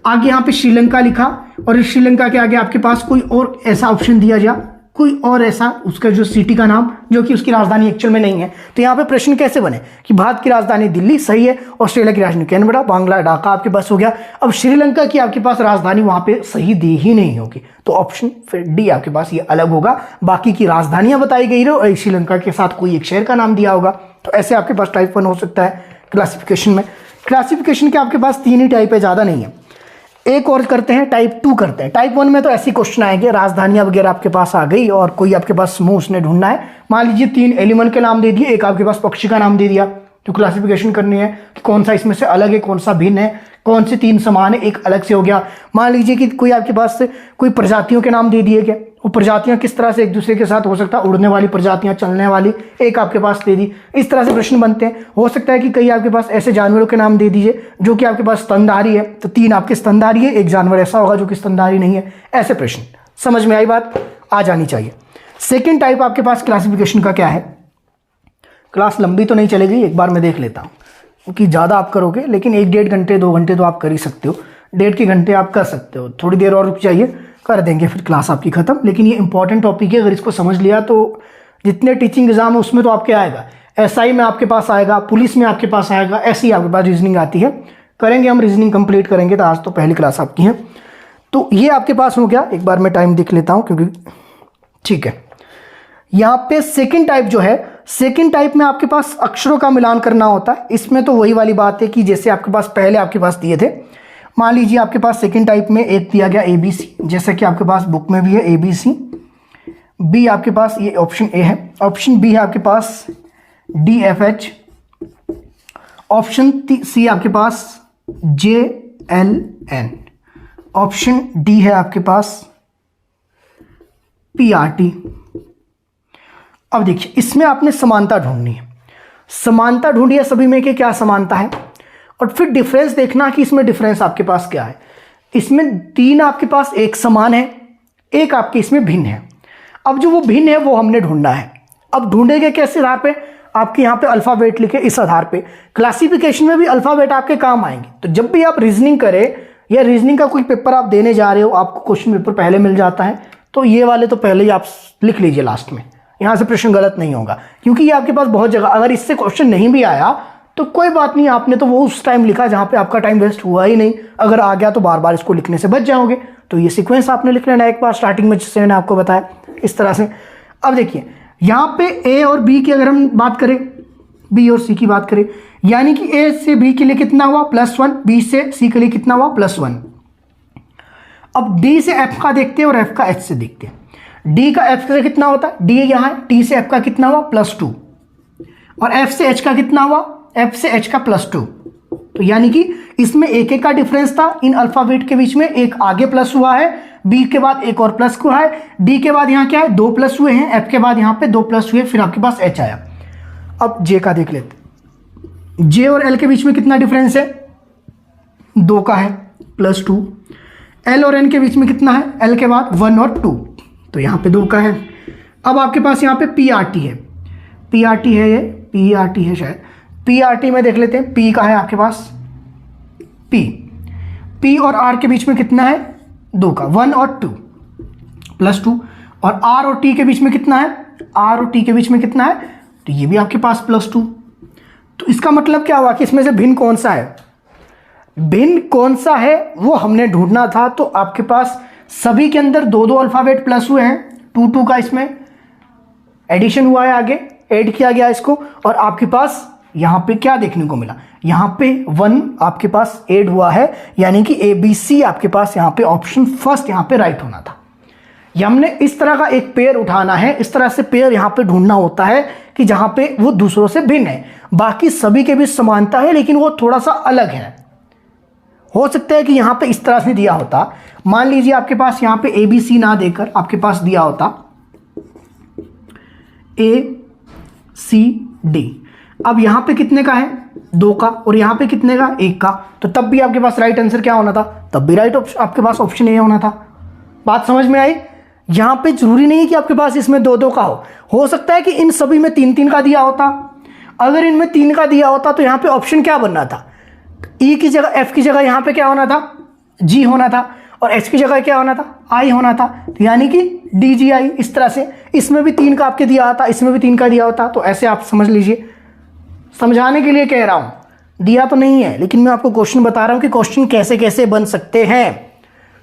[SPEAKER 1] आगे यहाँ पे श्रीलंका लिखा, और श्रीलंका के आगे आपके पास कोई और ऐसा ऑप्शन दिया जाए, कोई और ऐसा उसका जो सिटी का नाम जो कि उसकी राजधानी एक्चुअल में नहीं है। तो यहाँ पे प्रश्न कैसे बने कि भारत की राजधानी दिल्ली सही है, ऑस्ट्रेलिया की राजधानी कैनबरा, बांग्ला ढाका आपके पास हो गया। अब श्रीलंका की आपके पास राजधानी वहां पे सही दी ही नहीं होगी, तो ऑप्शन फिर डी आपके पास ये अलग होगा। बाकी की राजधानियां बताई गई रहो और श्रीलंका के साथ कोई एक शहर का नाम दिया होगा। तो ऐसे आपके पास टाइप 1 हो सकता है क्लासिफिकेशन में। क्लासिफिकेशन के आपके पास 3 ही टाइप है, ज़्यादा नहीं है। एक और करते हैं, टाइप 2 करते हैं। टाइप 1 में तो ऐसी क्वेश्चन आएंगे, राजधानियां वगैरह आपके पास आ गई और कोई आपके पास समूह उसने ढूंढना है। मान लीजिए 3 एलिमेंट के नाम दे दिए, एक आपके पास पक्षी का नाम दे दिया, तो क्लासिफिकेशन करनी है कि कौन सा इसमें से अलग है, कौन सा भिन्न है, कौन से 3 समान है, एक अलग से हो गया। मान लीजिए कि कोई आपके पास कोई प्रजातियों के नाम दे दिए गए, वो प्रजातियां किस तरह से एक दूसरे के साथ हो सकता है, उड़ने वाली प्रजातियां, चलने वाली, एक आपके पास दे दी। इस तरह से प्रश्न बनते हैं। हो सकता है कि कई आपके पास ऐसे जानवरों के नाम दे दीजिए जो कि आपके पास स्तनधारी है, तो 3 आपके स्तनधारी है, एक जानवर ऐसा होगा जो कि स्तनधारी नहीं है। ऐसे प्रश्न समझ में आई बात? आ जानी चाहिए। सेकेंड टाइप आपके पास क्लासिफिकेशन का क्या है? क्लास लंबी तो नहीं चलेगी, एक बार मैं देख लेता हूँ, क्योंकि ज़्यादा आप करोगे, लेकिन 1-1.5 घंटे 2 घंटे तो आप कर ही सकते हो, 1.5 घंटे आप कर सकते हो। थोड़ी देर और रुक जाइए, कर देंगे फिर क्लास आपकी खत्म। लेकिन ये इंपॉर्टेंट टॉपिक है, अगर इसको समझ लिया तो जितने टीचिंग एग्जाम है उसमें तो आपके आएगा, एसआई में आपके पास आएगा, पुलिस में आपके पास आएगा, ऐसी आपके पास रीजनिंग आती है। करेंगे हम, रीजनिंग कंप्लीट करेंगे। तो आज तो पहली क्लास आपकी है, तो ये आपके पास हो गया। एक बार मैं टाइम देख लेता हूँ, क्योंकि ठीक है। यहाँ पे सेकंड टाइप जो है, सेकंड टाइप में आपके पास अक्षरों का मिलान करना होता है। इसमें तो वही वाली बात है कि जैसे आपके पास पहले आपके पास दिए थे, मान लीजिए आपके पास सेकंड टाइप में एक दिया गया ABC, जैसे कि आपके पास बुक में भी है ABC, बी आपके पास ये ऑप्शन ए है, ऑप्शन बी है आपके पास DFH, ऑप्शन सी आपके पास JLN, ऑप्शन डी है आपके पास PRT। अब देखिए, इसमें आपने समानता ढूंढनी है, समानता ढूंढिए सभी में कि क्या समानता है, और फिर डिफरेंस देखना कि इसमें डिफरेंस आपके पास क्या है। इसमें 3 आपके पास एक समान है, एक आपके इसमें भिन्न है। अब जो वो भिन्न है वो हमने ढूंढना है। अब ढूंढेंगे कैसे आधार पे? आपके यहाँ पे अल्फाबेट लिखे, इस आधार पे। क्लासिफिकेशन में भी अल्फाबेट आपके काम आएंगे। तो जब भी आप रीजनिंग करें या रीजनिंग का कोई पेपर आप देने जा रहे हो, आपको क्वेश्चन पेपर पहले मिल जाता है, तो ये वाले तो पहले ही आप लिख लीजिए लास्ट में, यहाँ से प्रश्न गलत नहीं होगा, क्योंकि ये आपके पास बहुत जगह, अगर इससे क्वेश्चन नहीं भी आया तो कोई बात नहीं, आपने तो वो उस टाइम लिखा जहाँ पे आपका टाइम वेस्ट हुआ ही नहीं। अगर आ गया तो बार बार इसको लिखने से बच जाओगे। तो ये सीक्वेंस आपने लिख लेना एक बार स्टार्टिंग में, जिससे मैंने आपको बताया इस तरह से। अब देखिए यहाँ पे ए और बी की अगर हम बात करें, बी और सी की बात करें, यानी कि ए से बी के लिए कितना हुआ +1, बी से सी के लिए कितना हुआ +1। अब डी से एफ का देखते हैं और एफ का एच से देखते हैं। डी का एफ से कितना होता है, डी यहाँ है, डी से एफ का कितना हुआ +2, और एफ से एच का कितना हुआ, एफ से एच का +2। तो यानी कि इसमें एक एक का डिफरेंस था इन अल्फाबेट के बीच में, एक आगे प्लस हुआ है, बी के बाद एक और प्लस हुआ है, डी के बाद यहाँ क्या है 2 प्लस हुए हैं, एफ के बाद यहाँ पे 2 प्लस हुए, फिर आपके पास एच आया। अब जे का देख लेते, जे और एल के बीच में कितना डिफरेंस है, 2 का है +2। एल और एन के बीच में कितना है, एल के बाद 1 और 2, तो यहाँ पे 2 का है। अब आपके पास यहाँ पे PRT है, PRT है, ये PRT है शायद, PRT में देख लेते हैं, P का है आपके पास, P और R के बीच में कितना है 2 का, 1 और 2 +2, और R और T के बीच में कितना है, R और T के बीच में कितना है, तो ये भी आपके पास +2। तो इसका मतलब क्या हुआ कि इसमें से भिन्न कौन सा है, भिन्न कौन सा है वो हमने ढूंढना था। तो आपके पास सभी के अंदर 2-2 अल्फाबेट प्लस हुए हैं, 2 का इसमें एडिशन हुआ है, आगे ऐड किया गया इसको, और आपके पास यहाँ पे क्या देखने को मिला, यहाँ पे 1 आपके पास ऐड हुआ है, यानी कि ABC आपके पास यहाँ पे ऑप्शन फर्स्ट यहाँ पे राइट होना था। ये हमने इस तरह का एक पेयर उठाना है, इस तरह से पेयर यहाँ पे ढूंढना होता है कि जहां पे वो दूसरों से भिन्न है। बाकी सभी के बीच समानता है लेकिन वो थोड़ा सा अलग है। हो सकता है कि यहां पे इस तरह से दिया होता, मान लीजिए आपके पास यहां पे ABC ना देकर आपके पास दिया होता ACD। अब यहां पे कितने का है? 2 का, और यहां पे कितने का? 1 का। तो तब भी आपके पास राइट आंसर क्या होना था? तब भी राइट आपके पास ऑप्शन ए होना था। बात समझ में आई? यहां पे जरूरी नहीं है कि आपके पास इसमें 2-2 का हो सकता है कि इन सभी में 3-3 का दिया होता। अगर इनमें 3 का दिया होता तो यहां पे ऑप्शन क्या बनना था? ई की जगह, एफ की जगह यहां पे क्या होना था? जी होना था, और एच की जगह क्या होना था? आई होना था। तो यानी कि DGI। इस तरह से इसमें भी 3 का आपके दिया होता, इसमें भी 3 का दिया होता। तो ऐसे आप समझ लीजिए, समझाने के लिए कह रहा हूं, दिया तो नहीं है लेकिन मैं आपको क्वेश्चन बता रहा हूं कि क्वेश्चन कैसे कैसे बन सकते हैं।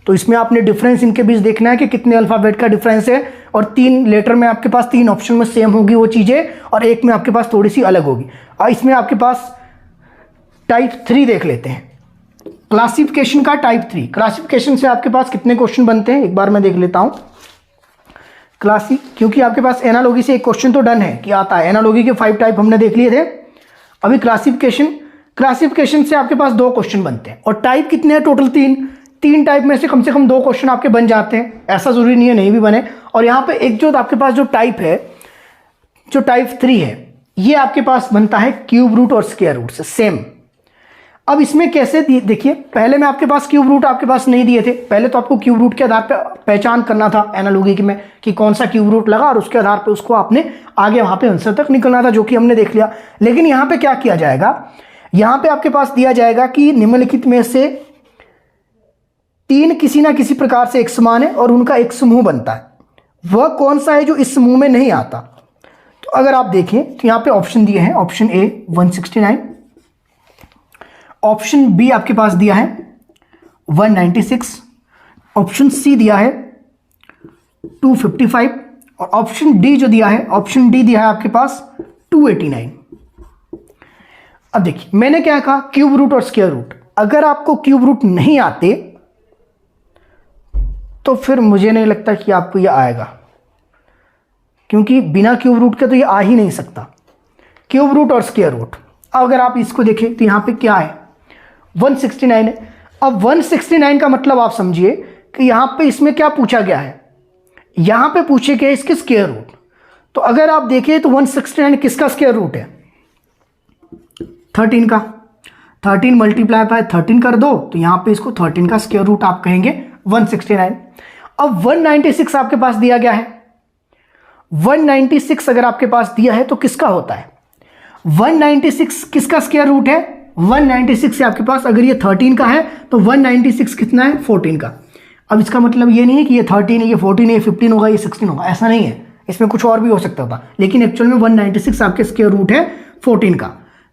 [SPEAKER 1] तो इसमें आपने डिफरेंस इनके बीच देखना है कि कितने अल्फाबेट का डिफरेंस है, और 3 लेटर में आपके पास 3 ऑप्शन में सेम होगी वो चीजें, और एक में आपके पास थोड़ी सी अलग होगी। और इसमें आपके पास टाइप 3 देख लेते हैं, क्लासिफिकेशन का टाइप 3। क्लासिफिकेशन से आपके पास कितने क्वेश्चन बनते हैं एक बार मैं देख लेता हूं। क्योंकि आपके पास एनालॉजी से एक क्वेश्चन तो डन है कि आता है, एनालॉजी के 5 टाइप हमने देख लिए थे। अभी क्लासिफिकेशन से आपके पास 2 क्वेश्चन बनते हैं, और टाइप कितने हैं? टोटल 3 टाइप में से कम 2 क्वेश्चन आपके बन जाते हैं। ऐसा जरूरी नहीं है नहीं भी बने। और यहां पे एक जो आपके पास जो टाइप है, जो टाइप 3 है, ये आपके पास बनता है क्यूब रूट और स्क्वायर रूट से सेम। अब इसमें कैसे देखिए, पहले में आपके पास क्यूब रूट आपके पास नहीं दिए थे। पहले तो आपको क्यूब रूट के आधार पर पहचान करना था एनालॉजी में कि कौन सा क्यूब रूट लगा, और उसके आधार पर उसको आपने आगे वहां पे आंसर तक निकलना था, जो कि हमने देख लिया। लेकिन यहां पे क्या किया जाएगा? यहां पे आपके पास दिया जाएगा कि निम्नलिखित में से 3 किसी ना किसी प्रकार से एक समान है और उनका एक समूह बनता है। वह कौन सा है जो इस समूह में नहीं आता? तो अगर आप देखें तो यहां पे ऑप्शन दिए हैं, ऑप्शन ए 169, ऑप्शन बी आपके पास दिया है 196, ऑप्शन सी दिया है 255, और ऑप्शन डी जो दिया है, ऑप्शन डी दिया है आपके पास 289। अब देखिए मैंने क्या कहा, क्यूब रूट और स्क्वायर रूट। अगर आपको क्यूब रूट नहीं आते तो फिर मुझे नहीं लगता कि आपको यह आएगा, क्योंकि बिना क्यूब रूट के तो ये आ ही नहीं सकता। क्यूब रूट और स्क्वायर रूट, अगर आप इसको देखें तो यहां पे क्या है? 169 है। अब 169 का मतलब आप समझिए कि यहां पे इसमें क्या पूछा गया है? यहां पे पूछे गए इसके स्क्वायर रूट। तो अगर आप देखें तो 169 किसका स्क्वायर रूट है? 13 का। 13 मल्टीप्लाई बाय 13 कर दो तो यहां पे इसको 13 का स्क्वायर रूट आप कहेंगे 169। अब 196 आपके पास दिया गया है। 196 अगर आपके पास दिया है तो किसका होता है? 196 किसका स्क्वायर रूट है? 196 से आपके पास अगर ये 13 का है तो 196 कितना है? 14 का। अब इसका मतलब ये नहीं है कि ये 13 है, ये 14 है, ये 15 होगा, ये 16 होगा, ऐसा नहीं है। इसमें कुछ और भी हो सकता था, लेकिन एक्चुअल में 196 आपके स्क्वायर रूट है 14 का।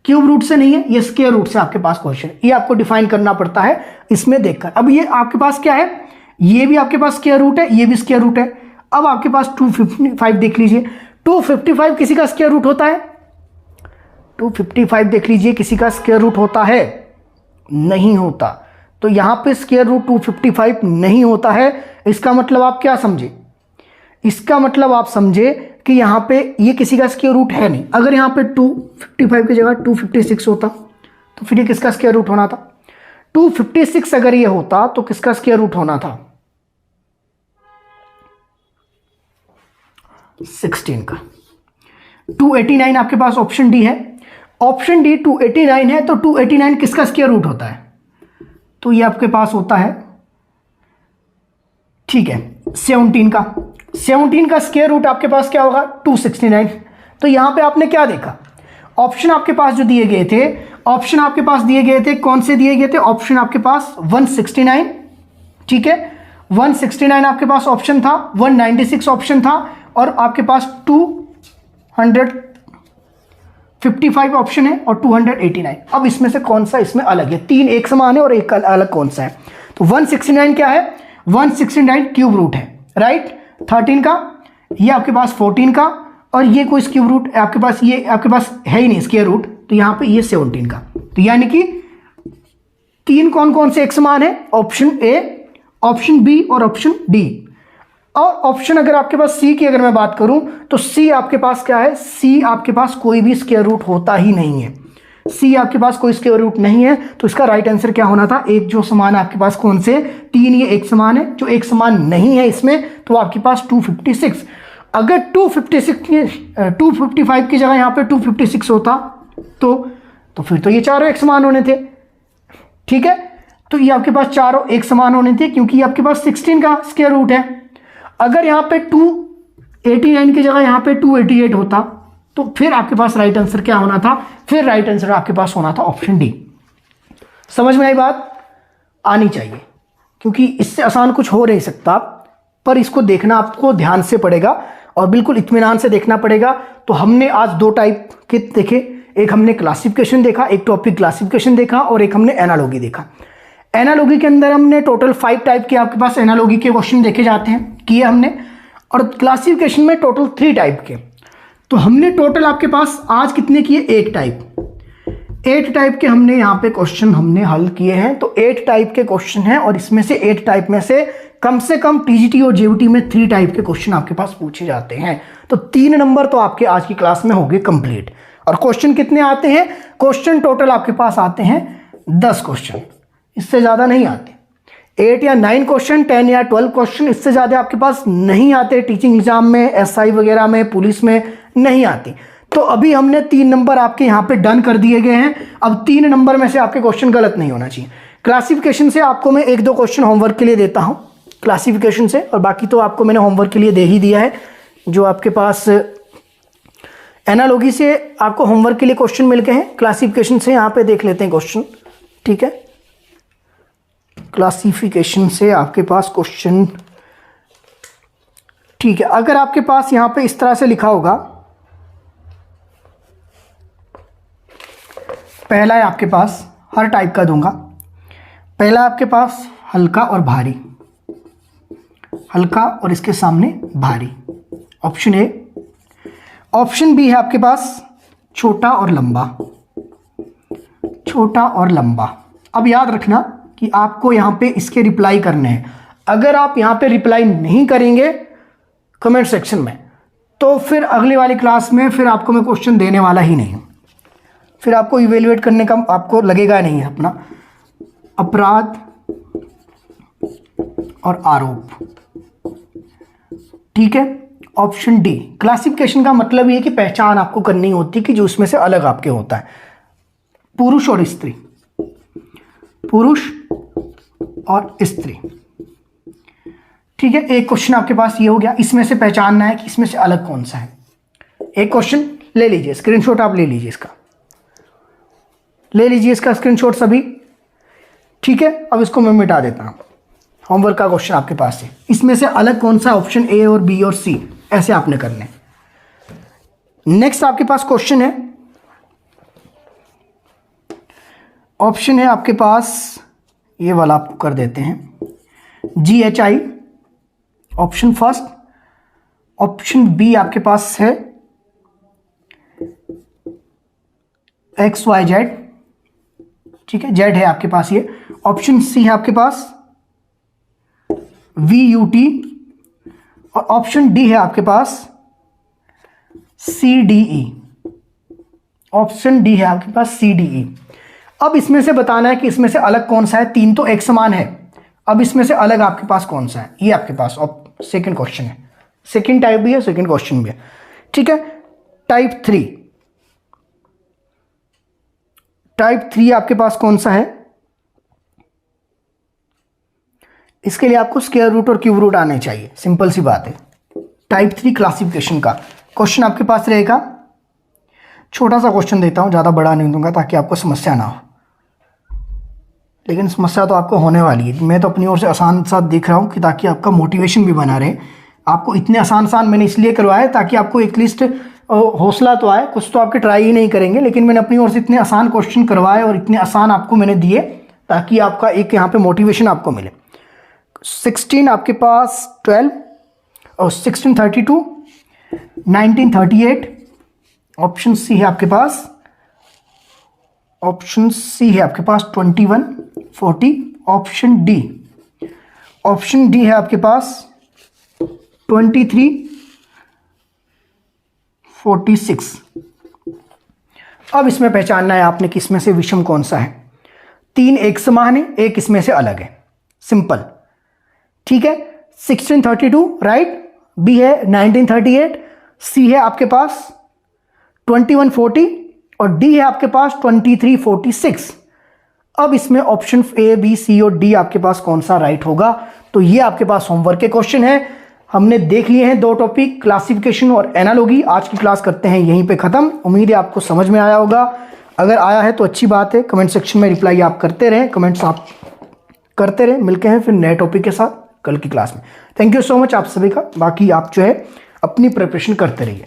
[SPEAKER 1] क्यूब रूट से नहीं है, ये स्क्वायर रूट से आपके पास क्वेश्चन, ये आपको डिफाइन करना पड़ता है इसमें देखकर। अब ये आपके पास क्या है? ये भी आपके पास स्क्वायर रूट है, ये भी स्क्वायर रूट है। अब आपके पास 255 देख लीजिए, 255 किसी का स्क्वायर रूट होता है? 255 देख लीजिए किसी का स्क्वायर रूट होता है? नहीं होता। तो यहां पे स्क्वायर रूट 255 नहीं होता है। इसका मतलब आप क्या समझे? इसका मतलब आप समझे कि यहां पे ये किसी का स्क्वायर रूट है नहीं। अगर यहां पे 255 की जगह 256 होता तो फिर ये किसका स्क्वायर रूट होना था? 256 अगर ये होता तो किसका स्क्वायर रूट होना था? 16 का। 289 आपके पास ऑप्शन डी है। ऑप्शन डी 289 है, तो 289 किसका स्क्वायर रूट होता है? तो ये आपके पास होता है, ठीक है, 17 का। 17 का स्क्वायर रूट आपके पास क्या होगा? 269। तो यहां पे आपने क्या देखा? ऑप्शन आपके पास जो दिए गए थे, ऑप्शन आपके पास दिए गए थे, कौन से दिए गए थे? ऑप्शन आपके पास 169, ठीक है, 169 आपके पास ऑप्शन था, 196 ऑप्शन था, और आपके पास 255 ऑप्शन है और 289। अब इसमें से कौन सा इसमें अलग है? 3 एक समान है और एक अलग कौन सा है? तो 169 क्या है? 169 क्यूब रूट है, राइट। 13 का, ये आपके पास 14 का, और ये कोई क्यूब रूट आपके पास, ये आपके पास है ही नहीं स्क्वायर रूट, तो यहां पे ये 17 का। तो यानी कि 3 कौन कौन से एक समान है? ऑप्शन ए, ऑप्शन बी और ऑप्शन डी। और ऑप्शन अगर आपके पास सी की अगर मैं बात करूं तो सी आपके पास क्या है, सी आपके पास कोई भी स्क्वायर रूट होता ही नहीं है, सी आपके पास कोई स्क्वायर रूट नहीं है। तो इसका राइट आंसर क्या होना था, एक जो समान है आपके पास कौन से, 3 ये एक समान है, जो एक समान नहीं है इसमें तो आपके पास 256। अगर 255 की जगह यहाँ पे 256 होता तो फिर तो ये चारों एक समान होने थे, ठीक है। तो ये आपके पास चारों एक समान होने थे क्योंकि ये आपके पास 16 का स्क्वायर रूट है। अगर यहाँ पे 289 की जगह यहाँ पे 288 होता तो फिर आपके पास राइट आंसर क्या होना था, फिर राइट आंसर आपके पास होना था ऑप्शन डी। समझ में आई बात, आनी चाहिए क्योंकि इससे आसान कुछ हो नहीं सकता, पर इसको देखना आपको ध्यान से पड़ेगा और बिल्कुल इत्मीनान से देखना पड़ेगा। तो हमने आज 2 टाइप के देखे, एक हमने क्लासिफिकेशन देखा, एक टॉपिक क्लासिफिकेशन देखा और एक हमने एनालॉगी देखा। एनालॉगी के अंदर हमने टोटल 5 टाइप के आपके पास एनालॉगी के क्वेश्चन देखे जाते हैं, किए हमने, और क्लासिफिकेशन में टोटल 3 टाइप के। तो हमने टोटल आपके पास आज कितने किए, 8 टाइप के हमने यहाँ पे क्वेश्चन हमने हल किए हैं। तो 8 टाइप के क्वेश्चन हैं और इसमें से 8 टाइप में से कम टीजीटी और जेयूटी में 3 टाइप के क्वेश्चन आपके पास पूछे जाते हैं। तो 3 नंबर तो आपके आज की क्लास में हो गए कंप्लीट। और क्वेश्चन कितने आते हैं, क्वेश्चन टोटल आपके पास आते हैं 10 क्वेश्चन, इससे ज़्यादा नहीं आते। 8 या 9 क्वेश्चन, 10 या 12 क्वेश्चन, इससे ज़्यादा आपके पास नहीं आते। टीचिंग एग्जाम में, एसआई वगैरह में, पुलिस में नहीं आती। तो अभी हमने 3 नंबर आपके यहाँ पे डन कर दिए गए हैं। अब 3 नंबर में से आपके क्वेश्चन गलत नहीं होना चाहिए। क्लासिफिकेशन से आपको मैं 1-2 क्वेश्चन होमवर्क के लिए देता हूँ क्लासिफिकेशन से, और बाकी तो आपको मैंने होमवर्क के लिए दे ही दिया है। जो आपके पास एनालॉगी से आपको होमवर्क के लिए क्वेश्चन मिल गए हैं, क्लासिफिकेशन से यहाँ पे देख लेते हैं क्वेश्चन, ठीक है। क्लासिफिकेशन से आपके पास क्वेश्चन, ठीक है। अगर आपके पास यहाँ पे इस तरह से लिखा होगा, पहला है आपके पास, हर टाइप का दूंगा। पहला आपके पास हल्का और भारी, हल्का और इसके सामने भारी, ऑप्शन ए। ऑप्शन बी है आपके पास छोटा और लंबा, छोटा और लंबा। अब याद रखना कि आपको यहाँ पे इसके रिप्लाई करने हैं। अगर आप यहाँ पे रिप्लाई नहीं करेंगे कमेंट सेक्शन में तो फिर अगली वाली क्लास में फिर आपको मैं क्वेश्चन देने वाला ही नहीं हूँ, फिर आपको इवेल्युएट करने का आपको लगेगा नहीं अपना। अपराध और आरोप, ठीक है। ऑप्शन डी, क्लासिफिकेशन का मतलब ये है कि पहचान आपको करनी होती कि जो उसमें से अलग आपके होता है, पुरुष और स्त्री, पुरुष और स्त्री, ठीक है। एक क्वेश्चन आपके पास ये हो गया, इसमें से पहचानना है कि इसमें से अलग कौन सा है। एक क्वेश्चन ले लीजिए, स्क्रीनशॉट आप ले लीजिए, इसका ले लीजिए, इसका स्क्रीनशॉट सभी, ठीक है। अब इसको मैं मिटा देता हूं। होमवर्क का क्वेश्चन आपके पास है, इसमें से अलग कौन सा, ऑप्शन ए और बी और सी, ऐसे आपने करने। नेक्स्ट आपके पास क्वेश्चन है, ऑप्शन है आपके पास ये वाला, आपको कर देते हैं GHI, option first. Option B आपके पास है XYZ, ठीक है, Z है आपके पास ये। ऑप्शन सी है आपके पास VUT और ऑप्शन डी है आपके पास CDE, ऑप्शन डी है आपके पास CDE। अब इसमें से बताना है कि इसमें से अलग कौन सा है, 3 तो एक समान है, अब इसमें से अलग आपके पास कौन सा है, ये आपके पास सेकंड क्वेश्चन है। सेकंड टाइप भी है, सेकंड क्वेश्चन भी है, ठीक है। टाइप 3, टाइप 3 आपके पास कौन सा है, इसके लिए आपको स्क्वायर रूट और क्यूब रूट आने चाहिए, सिंपल सी बात है। टाइप 3 क्लासिफिकेशन का क्वेश्चन आपके पास रहेगा, छोटा सा क्वेश्चन देता हूं, ज़्यादा बड़ा नहीं दूंगा ताकि आपको समस्या ना हो, लेकिन समस्या तो आपको होने वाली है। मैं तो अपनी ओर से आसान सा देख रहा हूं कि ताकि आपका मोटिवेशन भी बना रहे। आपको इतने आसान मैंने इसलिए करवाए ताकि आपको एटलीस्ट हौसला तो आए, कुछ तो आपके ट्राई ही नहीं करेंगे, लेकिन मैंने अपनी ओर से इतने आसान क्वेश्चन करवाए और इतने आसान आपको मैंने दिए ताकि आपका एक यहाँ पे मोटिवेशन आपको मिले। 16 आपके पास 12 और 1632, 1938, ऑप्शन सी है आपके पास, ऑप्शन सी है आपके पास 21, 40, ऑप्शन डी है आपके पास 2346। अब इसमें पहचानना है आपने कि इसमें से विषम कौन सा है। 3 एक समान है, एक इसमें से अलग है, सिंपल, ठीक है। 1632 राइट, बी है 1938, सी है आपके पास 2140 और डी है आपके पास 2346। अब इसमें ऑप्शन ए बी सी और डी आपके पास कौन सा राइट होगा। तो ये आपके पास होमवर्क के क्वेश्चन है। हमने देख लिए हैं 2 टॉपिक, क्लासिफिकेशन और एनालॉजी। आज की क्लास करते हैं यहीं पे खत्म। उम्मीद है आपको समझ में आया होगा। अगर आया है तो अच्छी बात है, कमेंट सेक्शन में रिप्लाई आप करते रहें, कमेंट्स आप करते रहें। मिलते हैं फिर नए टॉपिक के साथ कल की क्लास में। थैंक यू सो मच आप सभी का। बाकी आप जो है अपनी प्रिपरेशन करते रहिए।